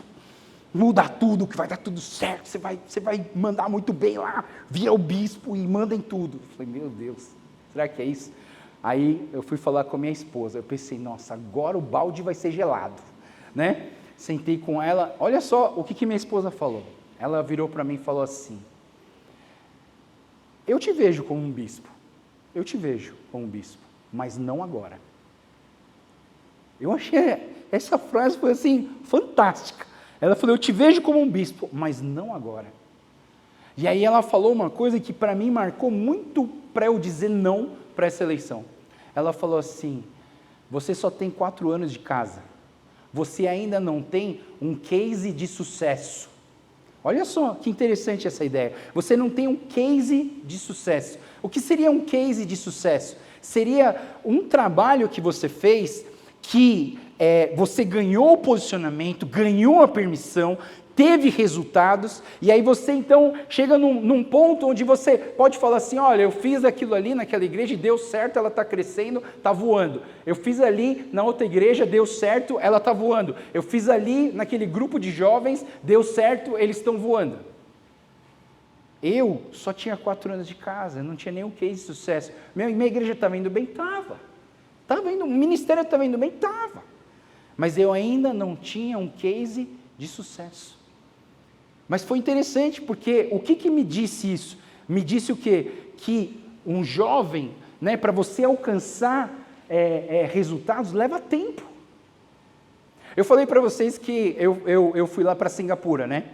muda tudo, que vai dar tudo certo, você vai mandar muito bem lá, vira o bispo e manda em tudo. Eu falei: meu Deus, será que é isso? Aí eu fui falar com a minha esposa, eu pensei: nossa, agora o balde vai ser gelado, né? Sentei com ela, olha só o que minha esposa falou. Ela virou para mim e falou assim: eu te vejo como um bispo, mas não agora. Eu achei, essa frase foi assim, fantástica. Ela falou: eu te vejo como um bispo, mas não agora. E aí ela falou uma coisa que para mim marcou muito para eu dizer não para essa eleição. Ela falou assim: você só tem 4 anos de casa, você ainda não tem um case de sucesso. Olha só que interessante essa ideia. Você não tem um case de sucesso. O que seria um case de sucesso? Seria um trabalho que você fez que você ganhou o posicionamento, ganhou a permissão, teve resultados, e aí você então chega num ponto onde você pode falar assim: olha, eu fiz aquilo ali naquela igreja e deu certo, ela está crescendo, está voando. Eu fiz ali na outra igreja, deu certo, ela está voando. Eu fiz ali naquele grupo de jovens, deu certo, eles estão voando. Eu só tinha 4 anos de casa, não tinha nenhum case de sucesso. Minha igreja estava indo bem? Estava indo, o ministério estava indo bem? Estava. Mas eu ainda não tinha um case de sucesso. Mas foi interessante, porque o que me disse isso? Me disse o quê? Que um jovem, né, para você alcançar resultados, leva tempo. Eu falei para vocês que eu fui lá para Singapura, né?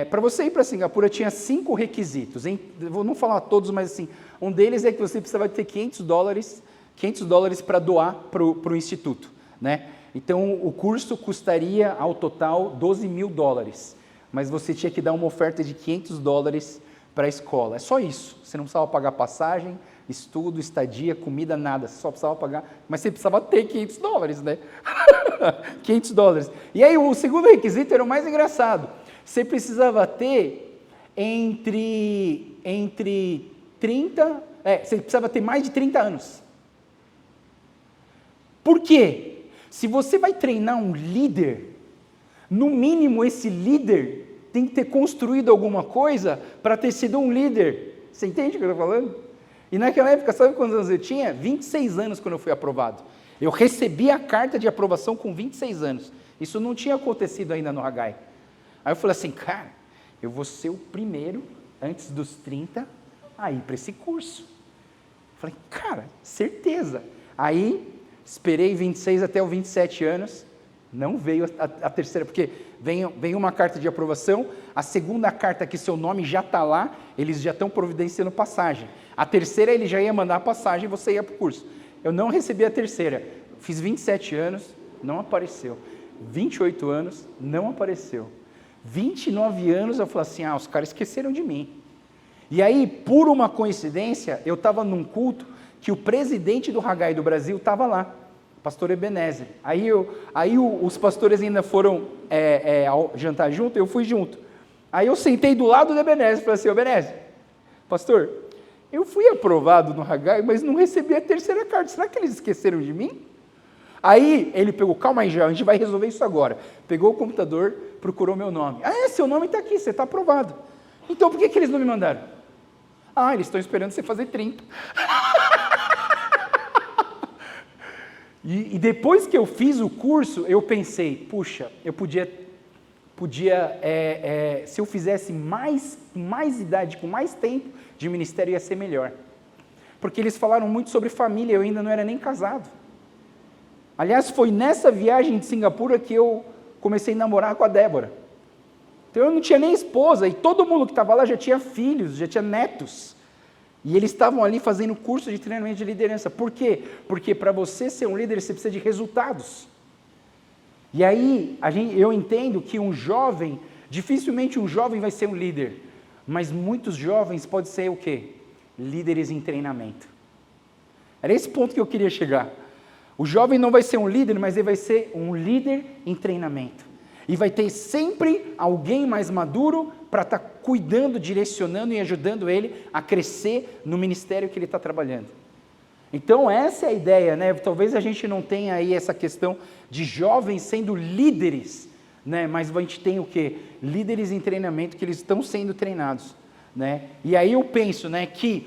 Para você ir para Singapura tinha 5 requisitos, hein? Eu vou não falar todos, mas assim, um deles é que você precisava ter $500 para doar para o instituto, né? Então o curso custaria ao total $12.000, mas você tinha que dar uma oferta de $500 para a escola. É só isso, você não precisava pagar passagem, estudo, estadia, comida, nada, você só precisava pagar, mas você precisava ter $500, né? $500. E aí o segundo requisito era o mais engraçado, você precisava ter você precisava ter mais de 30 anos. Por quê? Se você vai treinar um líder, no mínimo esse líder tem que ter construído alguma coisa para ter sido um líder. Você entende o que eu estou falando? E naquela época, sabe quantos anos eu tinha? 26 anos quando eu fui aprovado. Eu recebi a carta de aprovação com 26 anos. Isso não tinha acontecido ainda no Haggai. Aí eu falei assim: cara, eu vou ser o primeiro, antes dos 30, a ir para esse curso. Eu falei: cara, certeza. Aí esperei 26 até os 27 anos, não veio a terceira, porque vem uma carta de aprovação, a segunda carta que seu nome já está lá, eles já estão providenciando passagem. A terceira ele já ia mandar a passagem e você ia para o curso. Eu não recebi a terceira, fiz 27 anos, não apareceu. 28 anos, não apareceu. 29 anos eu falei assim: os caras esqueceram de mim. E aí, por uma coincidência, eu estava num culto que o presidente do Haggai do Brasil estava lá, pastor Ebenezer. Aí os pastores ainda foram jantar junto, eu fui junto. Aí eu sentei do lado do Ebenezer e falei assim: Ebenezer, pastor, eu fui aprovado no Haggai, mas não recebi a terceira carta, será que eles esqueceram de mim? Aí ele pegou, calma aí, já, a gente vai resolver isso agora. Pegou o computador, procurou meu nome. Seu nome está aqui, você está aprovado. Então por que eles não me mandaram? Eles estão esperando você fazer 30. E depois que eu fiz o curso, eu pensei, puxa, eu podia se eu fizesse mais idade, com mais tempo de ministério, ia ser melhor. Porque eles falaram muito sobre família, eu ainda não era nem casado. Aliás, foi nessa viagem de Singapura que eu comecei a namorar com a Débora. Então eu não tinha nem esposa, e todo mundo que estava lá já tinha filhos, já tinha netos. E eles estavam ali fazendo curso de treinamento de liderança. Por quê? Porque para você ser um líder, você precisa de resultados. E aí, eu entendo que dificilmente um jovem vai ser um líder, mas muitos jovens podem ser o quê? Líderes em treinamento. Era esse ponto que eu queria chegar. O jovem não vai ser um líder, mas ele vai ser um líder em treinamento. E vai ter sempre alguém mais maduro para estar cuidando, direcionando e ajudando ele a crescer no ministério que ele está trabalhando. Então essa é a ideia, né? Talvez a gente não tenha aí essa questão de jovens sendo líderes, né? Mas a gente tem o quê? Líderes em treinamento que eles estão sendo treinados, né? E aí eu penso, né, que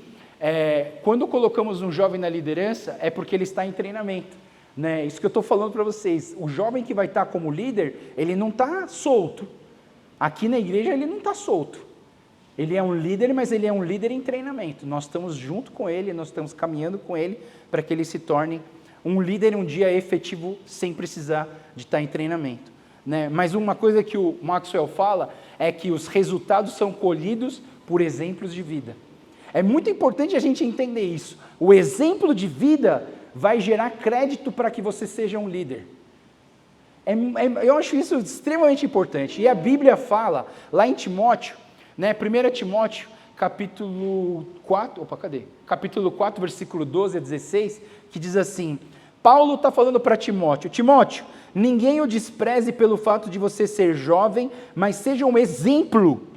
quando colocamos um jovem na liderança é porque ele está em treinamento, né? Isso que eu estou falando para vocês. O jovem que vai estar como líder, ele não está solto. Aqui na igreja ele não está solto. Ele é um líder, mas ele é um líder em treinamento. Nós estamos junto com ele, nós estamos caminhando com ele para que ele se torne um líder um dia efetivo sem precisar de estar em treinamento, né? Mas uma coisa que o Maxwell fala é que os resultados são colhidos por exemplos de vida. É muito importante a gente entender isso. O exemplo de vida vai gerar crédito para que você seja um líder. Eu acho isso extremamente importante. E a Bíblia fala, lá em Timóteo, né, 1 Timóteo, capítulo 4, capítulo 4, versículo 12 a 16, que diz assim, Paulo está falando para Timóteo, ninguém o despreze pelo fato de você ser jovem, mas seja um exemplo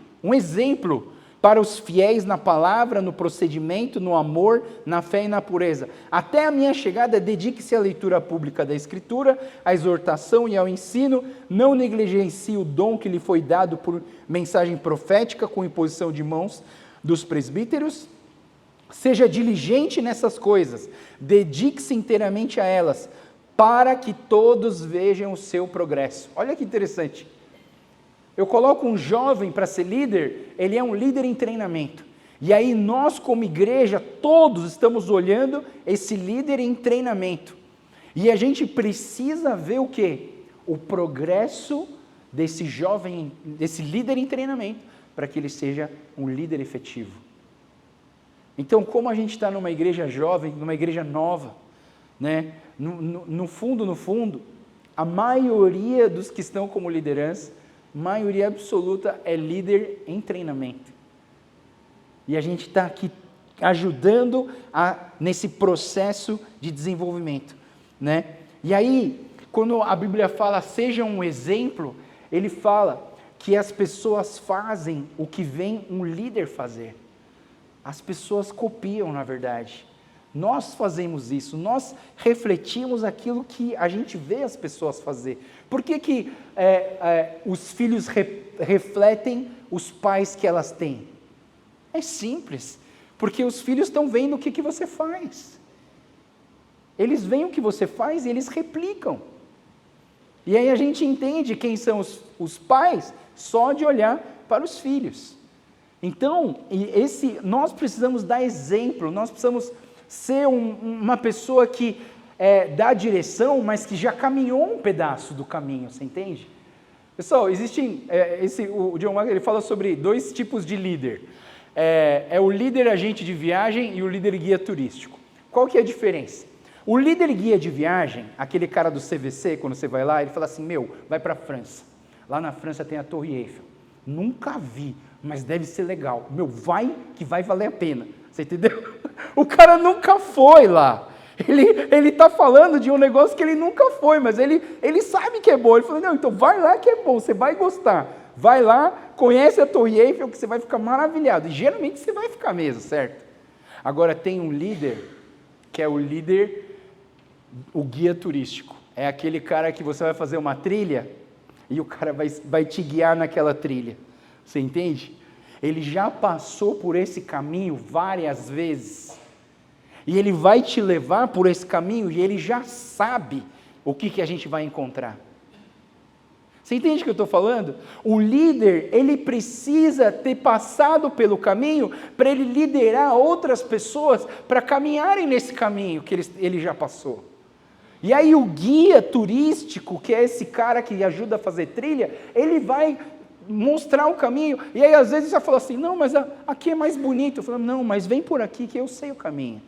para os fiéis na palavra, no procedimento, no amor, na fé e na pureza. Até a minha chegada, dedique-se à leitura pública da Escritura, à exortação e ao ensino, não negligencie o dom que lhe foi dado por mensagem profética com imposição de mãos dos presbíteros. Seja diligente nessas coisas, dedique-se inteiramente a elas, para que todos vejam o seu progresso. Olha que interessante. Eu coloco um jovem para ser líder, ele é um líder em treinamento. E aí nós como igreja, todos estamos olhando esse líder em treinamento. E a gente precisa ver o quê? O progresso desse jovem, desse líder em treinamento, para que ele seja um líder efetivo. Então, como a gente está numa igreja jovem, numa igreja nova, né? No fundo, a maioria dos que estão como liderança, maioria absoluta é líder em treinamento. E a gente está aqui ajudando nesse processo de desenvolvimento, né? E aí, quando a Bíblia fala seja um exemplo, ele fala que as pessoas fazem o que vem um líder fazer. As pessoas copiam, na verdade. Nós fazemos isso, nós refletimos aquilo que a gente vê as pessoas fazer. Por que os filhos refletem os pais que elas têm? É simples, porque os filhos estão vendo o que você faz. Eles veem o que você faz e eles replicam. E aí a gente entende quem são os pais só de olhar para os filhos. Então, nós precisamos dar exemplo, nós precisamos ser uma pessoa que dá direção, mas que já caminhou um pedaço do caminho, você entende? Pessoal, o John Wagner ele fala sobre 2 tipos de líder. O líder agente de viagem e o líder guia turístico. Qual que é a diferença? O líder guia de viagem, aquele cara do CVC, quando você vai lá, ele fala assim, vai para a França. Lá na França tem a Torre Eiffel. Nunca vi, mas deve ser legal. Vai que vai valer a pena. Você entendeu? O cara nunca foi lá. Ele está falando de um negócio que ele nunca foi, mas ele sabe que é bom. Ele falou, não, então vai lá que é bom, você vai gostar. Vai lá, conhece a Torre Eiffel, que você vai ficar maravilhado. E geralmente você vai ficar mesmo, certo? Agora tem um líder, que é o guia turístico. é aquele cara que você vai fazer uma trilha e o cara vai te guiar naquela trilha. Você entende? Ele já passou por esse caminho várias vezes. E ele vai te levar por esse caminho e ele já sabe o que a gente vai encontrar. Você entende o que eu estou falando? O líder, ele precisa ter passado pelo caminho para ele liderar outras pessoas para caminharem nesse caminho que ele já passou. E aí o guia turístico, que é esse cara que ajuda a fazer trilha, ele vai mostrar o caminho. E aí às vezes você fala assim, não, mas aqui é mais bonito. Eu falo, não, mas vem por aqui que eu sei o caminho.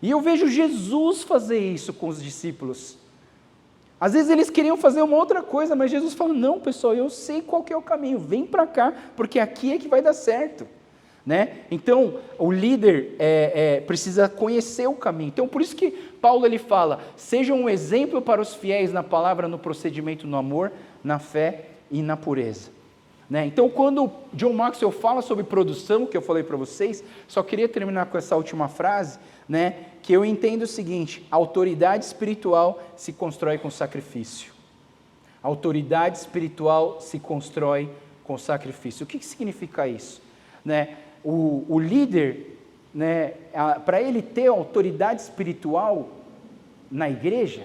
E eu vejo Jesus fazer isso com os discípulos. Às vezes eles queriam fazer uma outra coisa, mas Jesus fala, não pessoal, eu sei qual que é o caminho, vem para cá, porque aqui é que vai dar certo. Né? Então, o líder precisa conhecer o caminho. Então, por isso que Paulo ele fala, seja um exemplo para os fiéis na palavra, no procedimento, no amor, na fé e na pureza. Né? Então, quando John Maxwell fala sobre produção, que eu falei para vocês, só queria terminar com essa última frase, né? Que eu entendo o seguinte, a autoridade espiritual se constrói com sacrifício. A autoridade espiritual se constrói com sacrifício. O que significa isso? Né? O líder, né, para ele ter autoridade espiritual na igreja,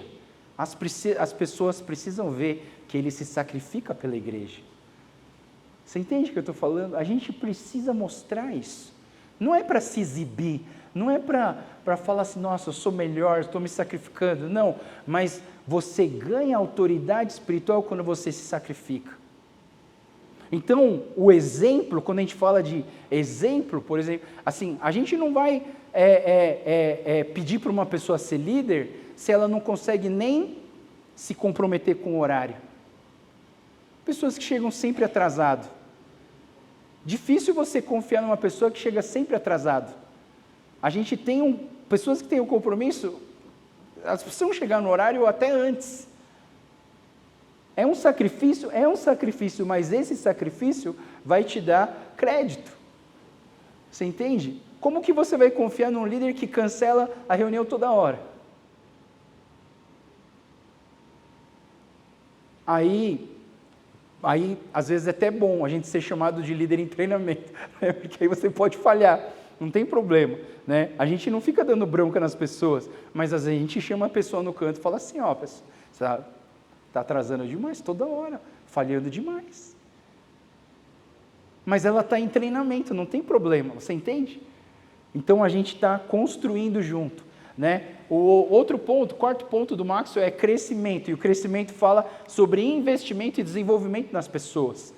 as pessoas precisam ver que ele se sacrifica pela igreja. Você entende o que eu estou falando? A gente precisa mostrar isso. Não é para se exibir, não é para falar assim, nossa, eu sou melhor, estou me sacrificando. Não, mas você ganha autoridade espiritual quando você se sacrifica. Então, o exemplo, quando a gente fala de exemplo, por exemplo, assim, a gente não vai pedir para uma pessoa ser líder se ela não consegue nem se comprometer com o horário. Pessoas que chegam sempre atrasado. Difícil você confiar numa pessoa que chega sempre atrasado. A gente tem pessoas que têm um compromisso, elas precisam chegar no horário até antes. É um sacrifício, mas esse sacrifício vai te dar crédito. Você entende? Como que você vai confiar num líder que cancela a reunião toda hora? Aí, às vezes é até bom a gente ser chamado de líder em treinamento, né? Porque aí você pode falhar, não tem problema, né? A gente não fica dando bronca nas pessoas, mas às vezes a gente chama a pessoa no canto e fala assim, ó, pessoal, você está atrasando demais toda hora, falhando demais. Mas ela está em treinamento, não tem problema, você entende? Então a gente está construindo junto, né? O outro ponto, quarto ponto do Maxwell é crescimento, e o crescimento fala sobre investimento e desenvolvimento nas pessoas.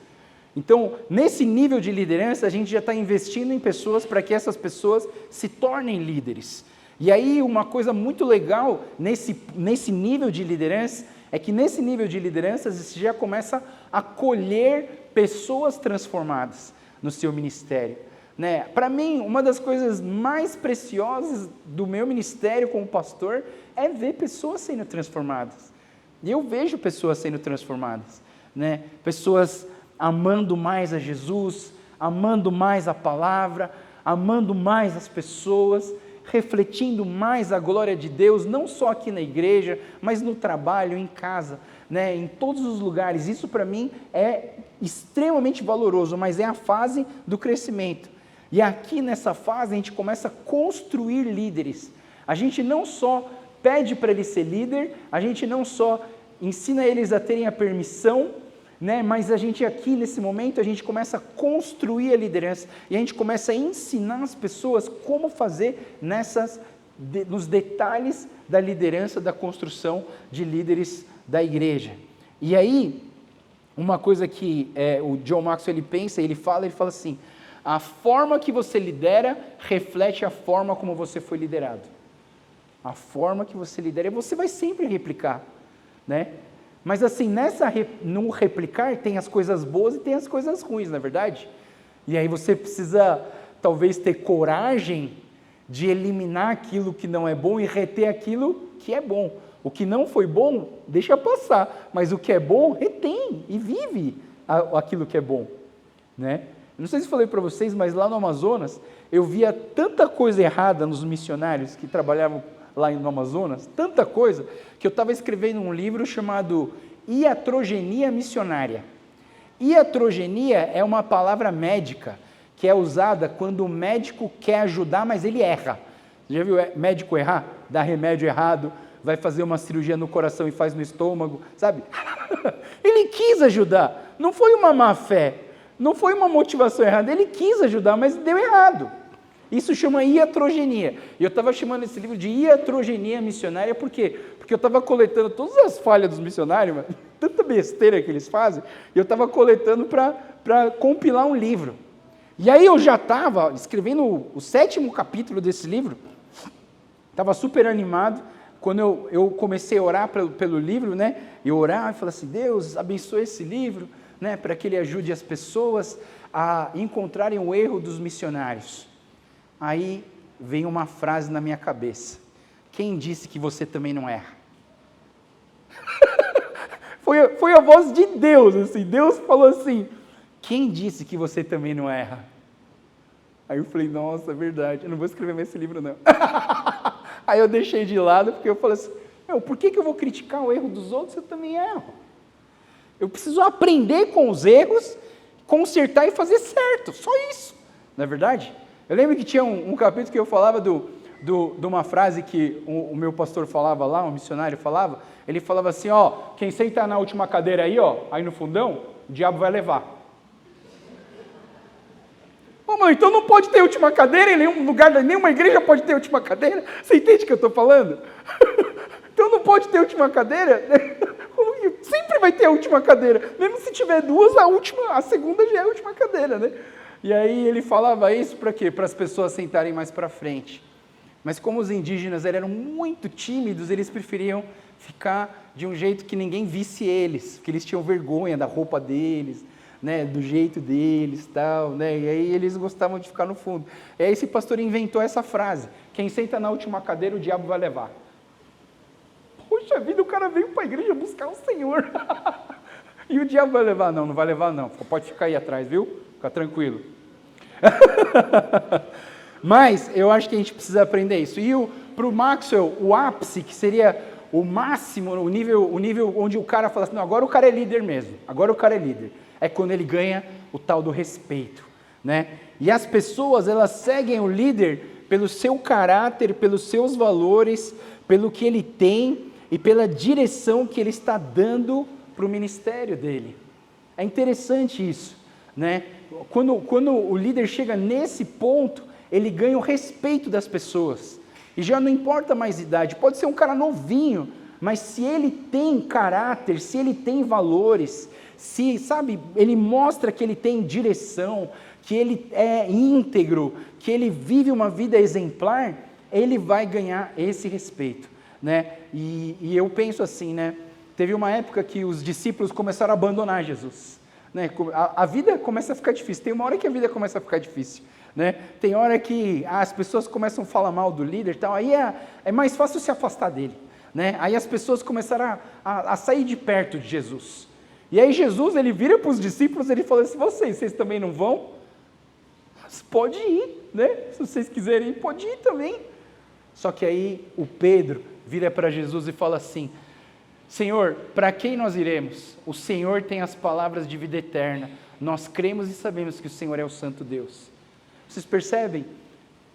Então, nesse nível de liderança, a gente já está investindo em pessoas para que essas pessoas se tornem líderes. E aí, uma coisa muito legal nesse nível de liderança, é que nesse nível de liderança, você já começa a colher pessoas transformadas no seu ministério. Né? Para mim, uma das coisas mais preciosas do meu ministério como pastor é ver pessoas sendo transformadas. E eu vejo pessoas sendo transformadas. Né? Pessoas amando mais a Jesus, amando mais a palavra, amando mais as pessoas, refletindo mais a glória de Deus, não só aqui na igreja, mas no trabalho, em casa, né, em todos os lugares. Isso para mim é extremamente valoroso, mas é a fase do crescimento. E aqui nessa fase a gente começa a construir líderes. A gente não só pede para ele ser líder, a gente não só ensina eles a terem a permissão, né, mas a gente aqui nesse momento, a gente começa a construir a liderança, e a gente começa a ensinar as pessoas como fazer nos detalhes da liderança, da construção de líderes da igreja. E aí, uma coisa que o John Maxwell ele pensa, ele fala assim, a forma que você lidera reflete a forma como você foi liderado. A forma que você lidera, você vai sempre replicar, né? Mas assim, no replicar tem as coisas boas e tem as coisas ruins, não é verdade? E aí você precisa, talvez, ter coragem de eliminar aquilo que não é bom e reter aquilo que é bom. O que não foi bom, deixa passar, mas o que é bom, retém e vive aquilo que é bom, né? Não sei se falei para vocês, mas lá no Amazonas, eu via tanta coisa errada nos missionários que trabalhavam lá no Amazonas, tanta coisa, que eu estava escrevendo um livro chamado Iatrogenia Missionária. Iatrogenia é uma palavra médica que é usada quando o médico quer ajudar, mas ele erra. Você já viu médico errar? Dá remédio errado, vai fazer uma cirurgia no coração e faz no estômago, sabe? Ele quis ajudar, não foi uma má fé, não foi uma motivação errada, ele quis ajudar, mas deu errado. Isso chama iatrogenia. E eu estava chamando esse livro de Iatrogenia Missionária, por quê? Porque eu estava coletando todas as falhas dos missionários, mano, tanta besteira que eles fazem, e eu estava coletando para compilar um livro. E aí eu já estava escrevendo o 7º capítulo desse livro, estava super animado, quando eu comecei a orar pelo livro, né, eu orar e falar assim, Deus, abençoe esse livro, né, para que ele ajude as pessoas a encontrarem o erro dos missionários. Aí vem uma frase na minha cabeça, quem disse que você também não erra? Foi a voz de Deus, assim, Deus falou assim, quem disse que você também não erra? Aí eu falei, nossa, é verdade, eu não vou escrever mais esse livro não. Aí eu deixei de lado, porque eu falei assim, por que eu vou criticar o erro dos outros se eu também erro? Eu preciso aprender com os erros, consertar e fazer certo, só isso, não é verdade? Eu lembro que tinha um capítulo que eu falava de uma frase que o meu pastor falava lá, um missionário falava, ele falava assim, quem senta na última cadeira aí no fundão, o diabo vai levar. Mãe, então não pode ter última cadeira em nenhum lugar, nenhuma igreja pode ter última cadeira? Você entende o que eu estou falando? Então não pode ter última cadeira? Sempre vai ter a última cadeira. Mesmo se tiver duas, a segunda já é a última cadeira, né? E aí ele falava isso para quê? Para as pessoas sentarem mais para frente. Mas como os indígenas eram muito tímidos, eles preferiam ficar de um jeito que ninguém visse eles, porque eles tinham vergonha da roupa deles, né, do jeito deles, tal, né, e aí eles gostavam de ficar no fundo. E aí esse pastor inventou essa frase, quem senta na última cadeira, o diabo vai levar. Poxa vida, o cara veio para a igreja buscar o Senhor, e o diabo vai levar? Não vai levar não, pode ficar aí atrás, viu? Fica tranquilo. Mas eu acho que a gente precisa aprender isso. E para o Maxwell, o ápice, que seria o máximo, o nível onde o cara fala assim, não, agora o cara é líder mesmo, agora o cara é líder. É quando ele ganha o tal do respeito, né? E as pessoas, elas seguem o líder pelo seu caráter, pelos seus valores, pelo que ele tem e pela direção que ele está dando para o ministério dele. É interessante isso, né? Quando o líder chega nesse ponto, ele ganha o respeito das pessoas. E já não importa mais idade, pode ser um cara novinho, mas se ele tem caráter, se ele tem valores, se, sabe, ele mostra que ele tem direção, que ele é íntegro, que ele vive uma vida exemplar, ele vai ganhar esse respeito, né? E eu penso assim, né? Teve uma época que os discípulos começaram a abandonar Jesus, né? A vida começa a ficar difícil, tem uma hora que a vida começa a ficar difícil, né? Tem hora que as pessoas começam a falar mal do líder e tal, aí é mais fácil se afastar dele, né? Aí as pessoas começaram a sair de perto de Jesus. E aí Jesus, ele vira para os discípulos, ele fala assim, vocês também não vão? Pode ir, né? Se vocês quiserem ir, pode ir também. Só que aí o Pedro vira para Jesus e fala assim, Senhor, para quem nós iremos? O Senhor tem as palavras de vida eterna. Nós cremos e sabemos que o Senhor é o Santo Deus. Vocês percebem?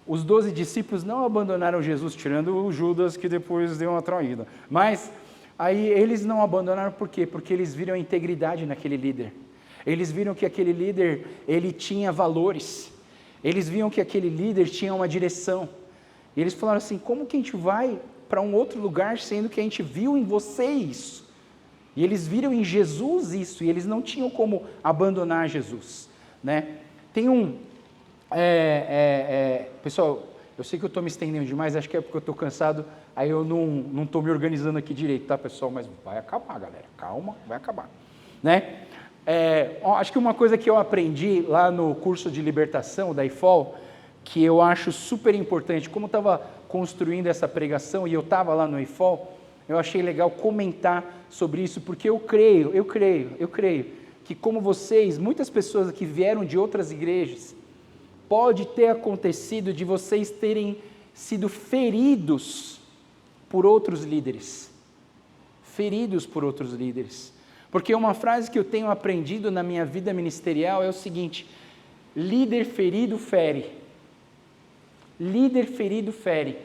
Os 12 discípulos não abandonaram Jesus, tirando o Judas, que depois deu uma traída. Mas aí eles não abandonaram por quê? Porque eles viram a integridade naquele líder. Eles viram que aquele líder, ele tinha valores. Eles viam que aquele líder tinha uma direção. E eles falaram assim, como que a gente vai para um outro lugar, sendo que a gente viu em você isso? E eles viram em Jesus isso, e eles não tinham como abandonar Jesus, né? Tem pessoal, eu sei que eu estou me estendendo demais, acho que é porque eu estou cansado, aí eu não estou me organizando aqui direito, tá, pessoal? Mas vai acabar, galera, calma, vai acabar, né? Acho que uma coisa que eu aprendi lá no curso de libertação da IFOL, que eu acho super importante, como eu estava construindo essa pregação e eu estava lá no IFOL, eu achei legal comentar sobre isso, porque eu creio que como vocês, muitas pessoas que vieram de outras igrejas, pode ter acontecido de vocês terem sido feridos por outros líderes. Feridos por outros líderes. Porque uma frase que eu tenho aprendido na minha vida ministerial é o seguinte: líder ferido fere. Líder ferido fere.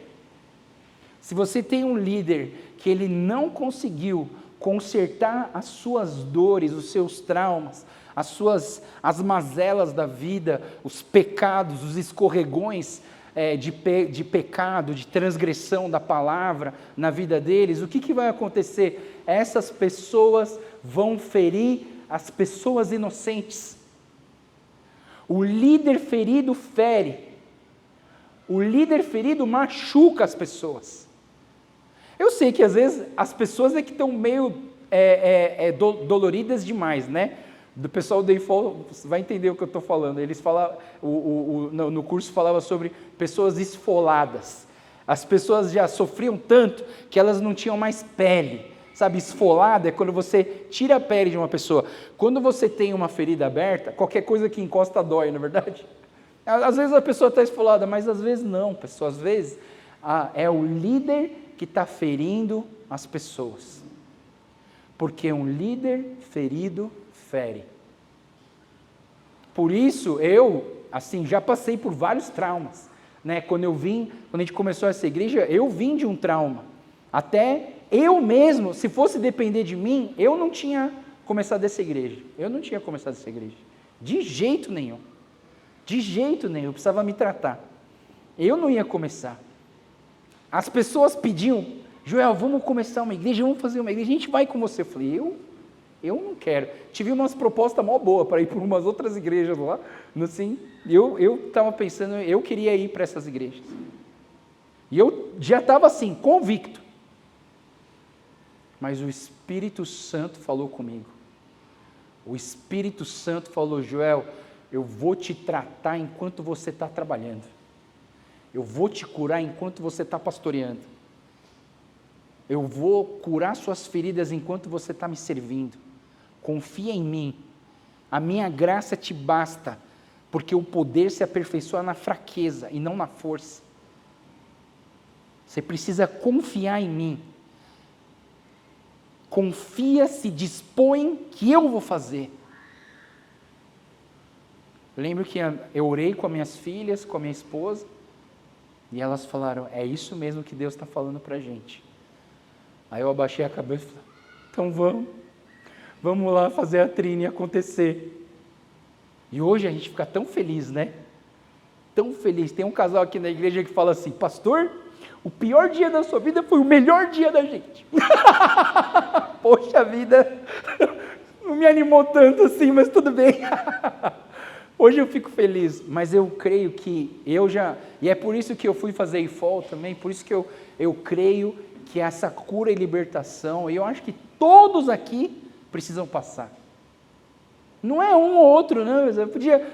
Se você tem um líder que ele não conseguiu consertar as suas dores, os seus traumas, as mazelas da vida, os pecados, os escorregões de pecado, de transgressão da palavra na vida deles, o que vai acontecer? Essas pessoas vão ferir as pessoas inocentes. O líder ferido fere. O líder ferido machuca as pessoas. Eu sei que às vezes as pessoas que estão meio doloridas demais, né? Do pessoal do Info vai entender o que eu estou falando. Eles falam, no curso falava sobre pessoas esfoladas. As pessoas já sofriam tanto que elas não tinham mais pele. Sabe, esfolada é quando você tira a pele de uma pessoa. Quando você tem uma ferida aberta, qualquer coisa que encosta dói, não é verdade? Às vezes a pessoa está esfolada, mas às vezes não, pessoal. Às vezes é o líder que está ferindo as pessoas. Porque um líder ferido fere. Por isso, eu, já passei por vários traumas, né? Quando a gente começou essa igreja, eu vim de um trauma. Até eu mesmo, se fosse depender de mim, eu não tinha começado essa igreja. De jeito nenhum. Eu precisava me tratar. Eu não ia começar. As pessoas pediam: Joel, vamos começar uma igreja, vamos fazer uma igreja, a gente vai com você. Eu falei, eu não quero. Tive umas propostas mó boas para ir para umas outras igrejas lá, assim, eu estava pensando, eu queria ir para essas igrejas. E eu já estava assim, convicto. Mas o Espírito Santo falou comigo. O Espírito Santo falou: Joel, eu vou te tratar enquanto você está trabalhando. Eu vou te curar enquanto você está pastoreando. Eu vou curar suas feridas enquanto você está me servindo. Confia em mim. A minha graça te basta, porque o poder se aperfeiçoa na fraqueza e não na força. Você precisa confiar em mim. Confia, se dispõe que eu vou fazer. Lembro que eu orei com as minhas filhas, com a minha esposa, e elas falaram: é isso mesmo que Deus está falando para a gente. Aí eu abaixei a cabeça e falei: então vamos lá fazer a Trini acontecer. E hoje a gente fica tão feliz, né? Tão feliz. Tem um casal aqui na igreja que fala assim: pastor, o pior dia da sua vida foi o melhor dia da gente. Poxa vida, não me animou tanto assim, mas tudo bem. Hoje eu fico feliz, mas eu creio que e é por isso que eu fui fazer IFOL também, por isso que eu creio que essa cura e libertação, eu acho que todos aqui precisam passar. Não é um ou outro, não.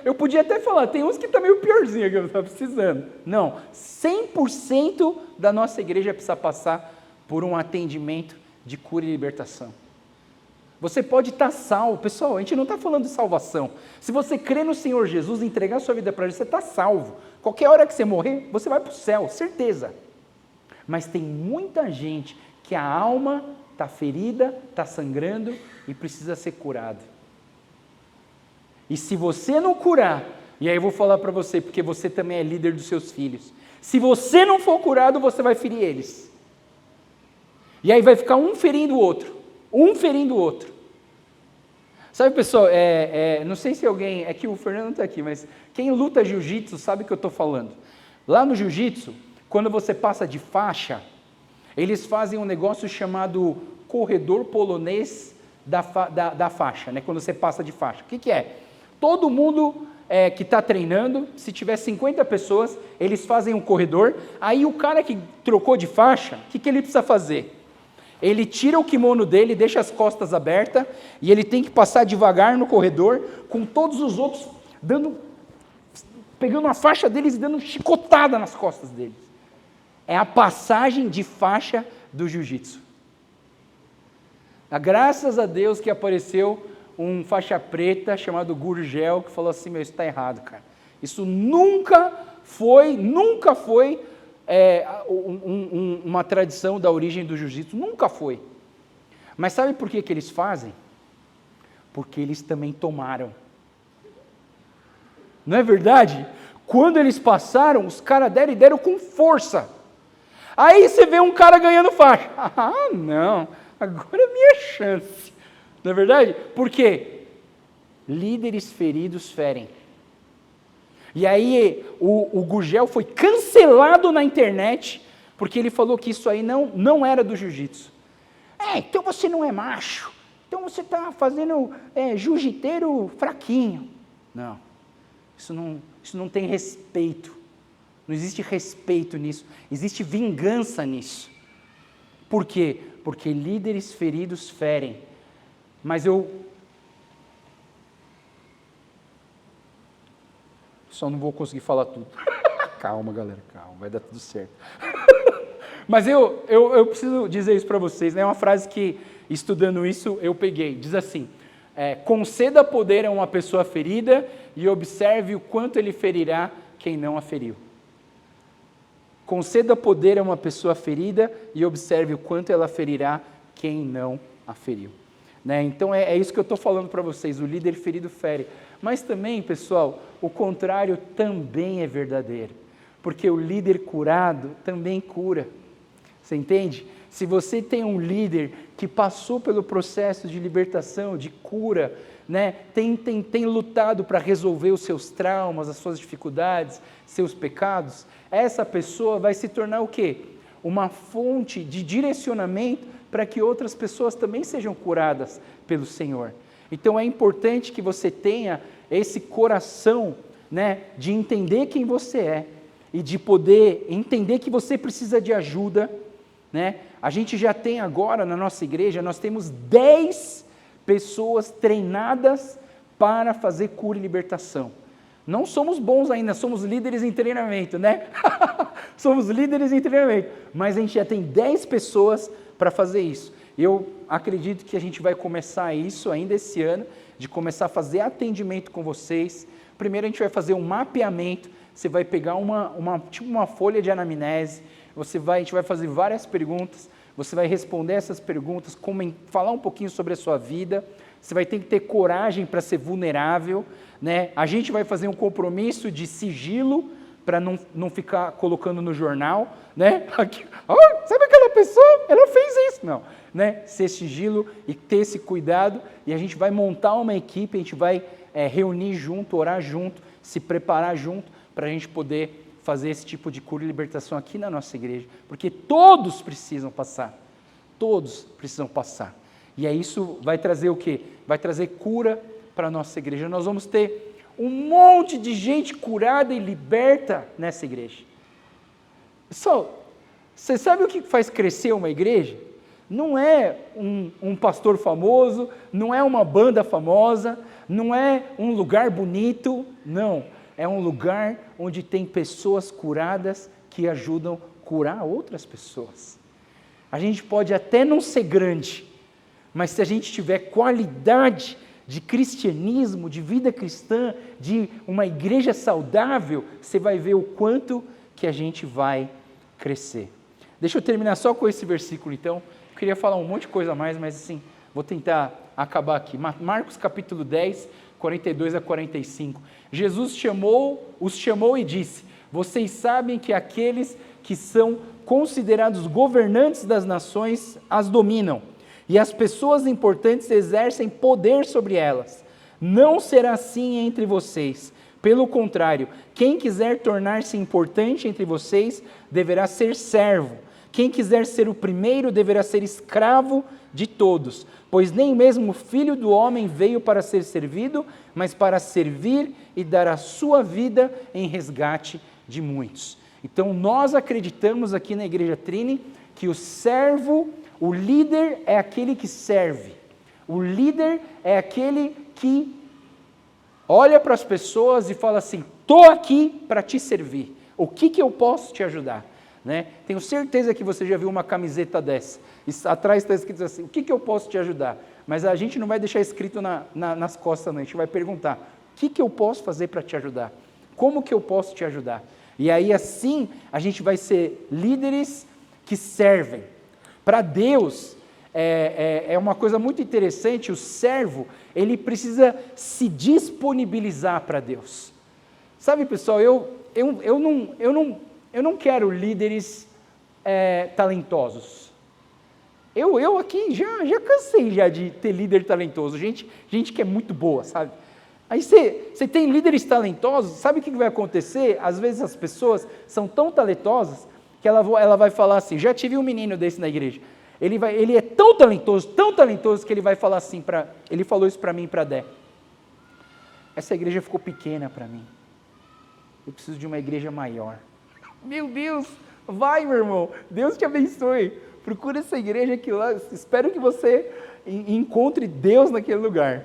Eu podia até falar, tem uns que estão meio piorzinho que eu estava precisando. Não, 100% da nossa igreja precisa passar por um atendimento de cura e libertação. Você pode estar salvo. Pessoal, a gente não está falando de salvação. Se você crê no Senhor Jesus, entregar sua vida para Ele, você está salvo. Qualquer hora que você morrer, você vai para o céu, certeza. Mas tem muita gente que a alma está ferida, está sangrando e precisa ser curada. E se você não curar, e aí eu vou falar para você, porque você também é líder dos seus filhos, se você não for curado, você vai ferir eles. E aí vai ficar um ferindo o outro. Sabe, pessoal, não sei se alguém, é que o Fernando não está aqui, mas quem luta jiu-jitsu sabe o que eu estou falando. Lá no jiu-jitsu, quando você passa de faixa, eles fazem um negócio chamado corredor polonês da faixa, né? Quando você passa de faixa. O que é? Todo mundo que está treinando, se tiver 50 pessoas, eles fazem um corredor, aí o cara que trocou de faixa, o que ele precisa fazer? Ele tira o kimono dele, deixa as costas abertas, e ele tem que passar devagar no corredor, com todos os outros pegando a faixa deles e dando chicotada nas costas deles. É a passagem de faixa do jiu-jitsu. Graças a Deus que apareceu um faixa preta chamado Gurgel, que falou assim: meu, isso está errado, cara. Isso nunca foi uma tradição da origem do jiu-jitsu, nunca foi. Mas sabe por que eles fazem? Porque eles também tomaram. Não é verdade? Quando eles passaram, os caras deram com força. Aí você vê um cara ganhando faixa. Ah, não, agora é minha chance. Não é verdade? Por quê? Líderes feridos ferem. E aí o Gurgel foi cancelado na internet, porque ele falou que isso aí não era do jiu-jitsu. Então você não é macho. Então você está fazendo jiu-jiteiro fraquinho. Não, isso não tem respeito. Não existe respeito nisso. Existe vingança nisso. Por quê? Porque líderes feridos ferem. Mas eu só não vou conseguir falar tudo. Calma, galera, calma, vai dar tudo certo. Mas eu preciso dizer isso para vocês, né? É uma frase que, estudando isso, eu peguei. Diz assim, conceda poder a uma pessoa ferida e observe o quanto ele ferirá quem não a feriu. Conceda poder a uma pessoa ferida e observe o quanto ela ferirá quem não a feriu. Né? Então é isso que eu estou falando para vocês, o líder ferido fere. Mas também, pessoal, o contrário também é verdadeiro. Porque o líder curado também cura. Você entende? Se você tem um líder que passou pelo processo de libertação, de cura, né? tem lutado para resolver os seus traumas, as suas dificuldades, seus pecados, essa pessoa vai se tornar o quê? Uma fonte de direcionamento para que outras pessoas também sejam curadas pelo Senhor. Então é importante que você tenha esse coração, né, de entender quem você é e de poder entender que você precisa de ajuda, né? A gente já tem agora na nossa igreja, nós temos 10 pessoas treinadas para fazer cura e libertação. Não somos bons ainda, somos líderes em treinamento, né? Somos líderes em treinamento, mas a gente já tem 10 pessoas para fazer isso. Eu acredito que a gente vai começar isso ainda esse ano, de começar a fazer atendimento com vocês. Primeiro a gente vai fazer um mapeamento, você vai pegar tipo uma folha de anamnese, a gente vai fazer várias perguntas, você vai responder essas perguntas, falar um pouquinho sobre a sua vida, você vai ter que ter coragem para ser vulnerável, né? A gente vai fazer um compromisso de sigilo, para não ficar colocando no jornal, né? Sabe aquela pessoa? Ela fez isso. Não, né? Ser sigilo e ter esse cuidado, e a gente vai montar uma equipe, a gente vai reunir junto, orar junto, se preparar junto, para a gente poder fazer esse tipo de cura e libertação aqui na nossa igreja, porque todos precisam passar, e aí isso vai trazer o quê? Vai trazer cura para a nossa igreja. Nós vamos ter um monte de gente curada e liberta nessa igreja. Pessoal, você sabe o que faz crescer uma igreja? Não é um pastor famoso, não é uma banda famosa, não é um lugar bonito, não. É um lugar onde tem pessoas curadas que ajudam a curar outras pessoas. A gente pode até não ser grande, mas se a gente tiver qualidade de cristianismo, de vida cristã, de uma igreja saudável, você vai ver o quanto que a gente vai crescer. Deixa eu terminar só com esse versículo então. Eu queria falar um monte de coisa a mais, mas assim, vou tentar acabar aqui. Marcos capítulo 10, 42 a 45. Jesus os chamou e disse: vocês sabem que aqueles que são considerados governantes das nações as dominam, e as pessoas importantes exercem poder sobre elas. Não será assim entre vocês. Pelo contrário, quem quiser tornar-se importante entre vocês deverá ser servo. Quem quiser ser o primeiro deverá ser escravo de todos, pois nem mesmo o Filho do Homem veio para ser servido, mas para servir e dar a sua vida em resgate de muitos. Então nós acreditamos aqui na Igreja Trini que o líder é aquele que serve. O líder é aquele que olha para as pessoas e fala assim: estou aqui para te servir. O que eu posso te ajudar? Né? Tenho certeza que você já viu uma camiseta dessa. Atrás está escrito assim: o que eu posso te ajudar? Mas a gente não vai deixar escrito nas costas, não. A gente vai perguntar: o que eu posso fazer para te ajudar? Como que eu posso te ajudar? E aí assim a gente vai ser líderes que servem. Para Deus é uma coisa muito interessante, o servo, ele precisa se disponibilizar para Deus. Sabe, pessoal, eu não quero líderes talentosos. Eu aqui já cansei já de ter líder talentoso, gente que é muito boa, sabe? Aí você tem líderes talentosos, sabe o que vai acontecer? Às vezes as pessoas são tão talentosas que ela vai falar assim, já tive um menino desse na igreja, ele é tão talentoso que ele vai falar assim, ele falou isso para mim e para Dé, essa igreja ficou pequena para mim, eu preciso de uma igreja maior. Meu Deus, vai meu irmão, Deus te abençoe, procura essa igreja aqui lá, espero que você encontre Deus naquele lugar.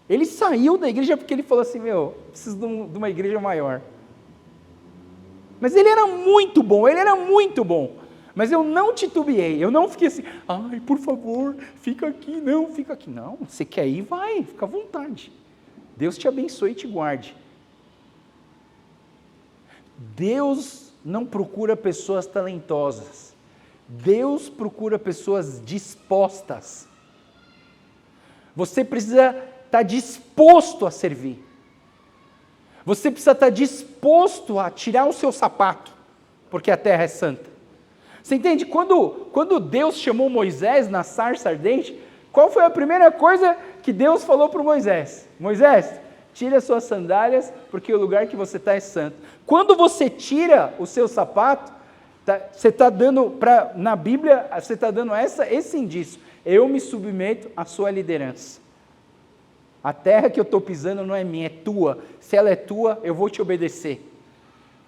Ele saiu da igreja porque ele falou assim, preciso de uma igreja maior. Mas ele era muito bom, mas eu não titubeei, eu não fiquei assim, ai, por favor, fica aqui. Não, você quer ir, vai, fica à vontade. Deus te abençoe e te guarde. Deus não procura pessoas talentosas, Deus procura pessoas dispostas. Você precisa estar disposto a servir. Você precisa estar disposto a tirar o seu sapato, porque a terra é santa. Você entende? Quando Deus chamou Moisés na sarça ardente, qual foi a primeira coisa que Deus falou para Moisés? Moisés, tira as suas sandálias, porque o lugar que você está é santo. Quando você tira o seu sapato, você está dando, na Bíblia, você está dando esse indício. Eu me submeto à sua liderança. A terra que eu estou pisando não é minha, é tua. Se ela é tua, eu vou te obedecer.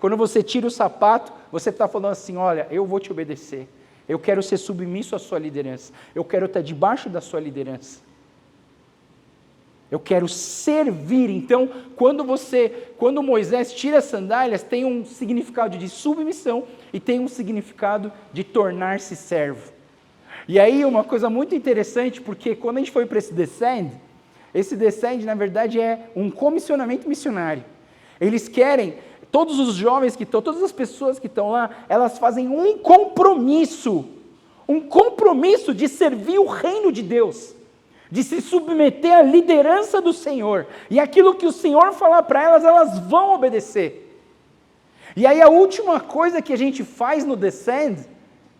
Quando você tira o sapato, você está falando assim, olha, eu vou te obedecer. Eu quero ser submisso à sua liderança. Eu quero estar debaixo da sua liderança. Eu quero servir. Então, quando Moisés tira as sandálias, tem um significado de submissão e tem um significado de tornar-se servo. E aí, uma coisa muito interessante, porque quando a gente foi para esse Descend, na verdade, é um comissionamento missionário. Eles querem, todos os jovens que estão, todas as pessoas que estão lá, elas fazem um compromisso de servir o reino de Deus, de se submeter à liderança do Senhor, e aquilo que o Senhor falar para elas, elas vão obedecer. E aí a última coisa que a gente faz no Descend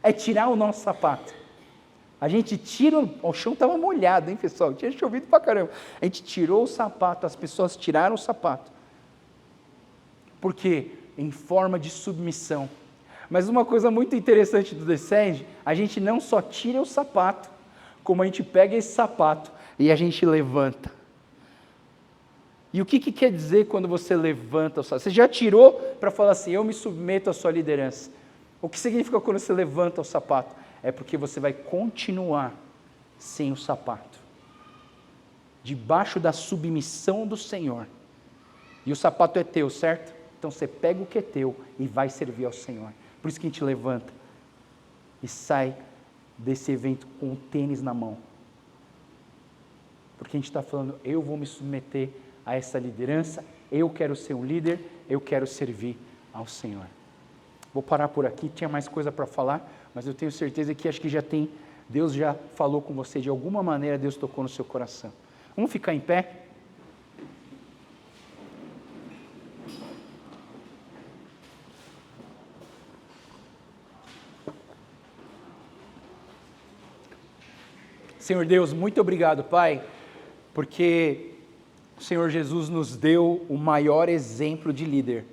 é tirar o nosso sapato. A gente tira, o chão estava molhado, hein, pessoal? Tinha chovido pra caramba. A gente tirou o sapato, as pessoas tiraram o sapato. Por quê? Em forma de submissão. Mas uma coisa muito interessante do Descend, a gente não só tira o sapato, como a gente pega esse sapato e a gente levanta. E o que quer dizer quando você levanta o sapato? Você já tirou para falar assim, eu me submeto à sua liderança. O que significa quando você levanta o sapato? É porque você vai continuar sem o sapato, debaixo da submissão do Senhor. E o sapato é teu, certo? Então você pega o que é teu e vai servir ao Senhor. Por isso que a gente levanta e sai desse evento com o tênis na mão. Porque a gente está falando, eu vou me submeter a essa liderança, eu quero ser um líder, eu quero servir ao Senhor. Vou parar por aqui, tinha mais coisa para falar, mas eu tenho certeza que acho que Deus já falou com você, de alguma maneira Deus tocou no seu coração. Vamos ficar em pé? Senhor Deus, muito obrigado, Pai, porque o Senhor Jesus nos deu o maior exemplo de líder.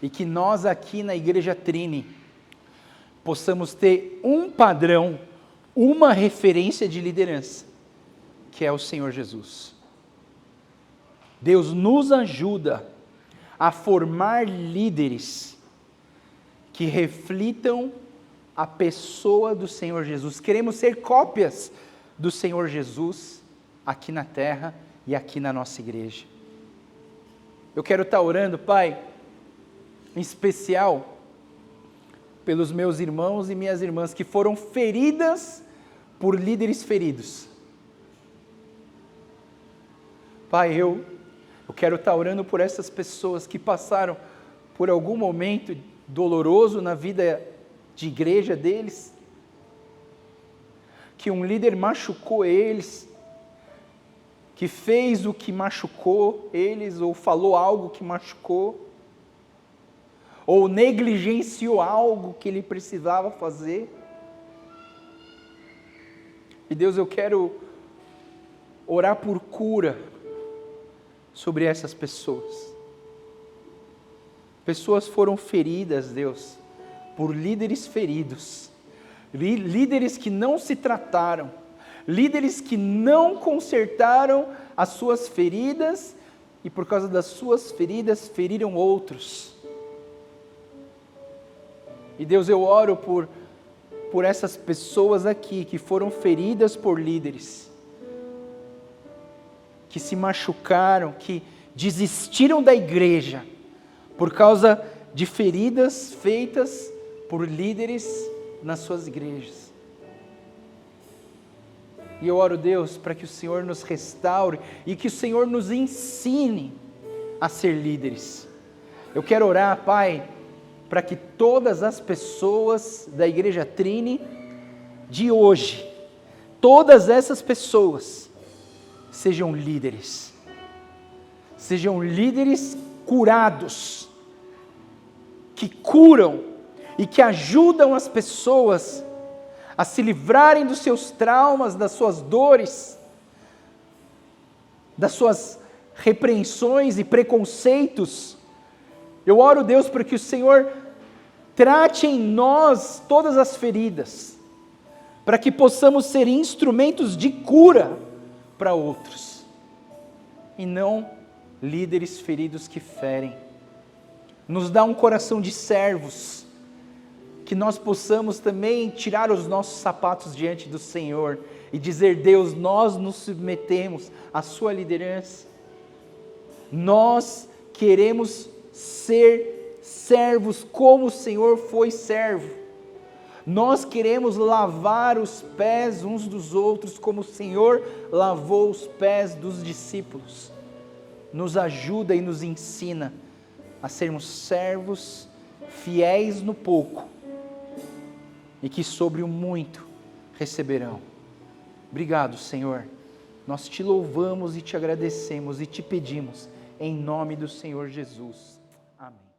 E que nós aqui na Igreja Trini possamos ter um padrão, uma referência de liderança, que é o Senhor Jesus. Deus nos ajuda a formar líderes que reflitam a pessoa do Senhor Jesus. Queremos ser cópias do Senhor Jesus aqui na terra e aqui na nossa igreja. Eu quero estar orando, Pai, em especial pelos meus irmãos e minhas irmãs que foram feridas por líderes feridos. Pai, eu quero estar orando por essas pessoas que passaram por algum momento doloroso na vida de igreja deles, que um líder machucou eles, que fez o que machucou eles, ou falou algo que machucou, ou negligenciou algo que ele precisava fazer. E Deus, eu quero orar por cura sobre essas pessoas. Pessoas foram feridas, Deus, por líderes feridos, líderes que não se trataram, líderes que não consertaram as suas feridas e por causa das suas feridas feriram outros. E Deus, eu oro por essas pessoas aqui que foram feridas por líderes, que se machucaram, que desistiram da igreja por causa de feridas feitas por líderes nas suas igrejas. E eu oro, Deus, para que o Senhor nos restaure e que o Senhor nos ensine a ser líderes. Eu quero orar, Pai, para que todas as pessoas da Igreja Trini de hoje, todas essas pessoas sejam líderes curados, que curam e que ajudam as pessoas a se livrarem dos seus traumas, das suas dores, das suas repreensões e preconceitos. Eu oro, Deus, para que o Senhor trate em nós todas as feridas, para que possamos ser instrumentos de cura para outros, e não líderes feridos que ferem. Nos dá um coração de servos, que nós possamos também tirar os nossos sapatos diante do Senhor e dizer: Deus, nós nos submetemos à sua liderança, nós queremos ser servos como o Senhor foi servo, nós queremos lavar os pés uns dos outros como o Senhor lavou os pés dos discípulos. Nos ajuda e nos ensina a sermos servos fiéis no pouco e que sobre o muito receberão. Obrigado, Senhor. Nós te louvamos e te agradecemos e te pedimos em nome do Senhor Jesus. Amém.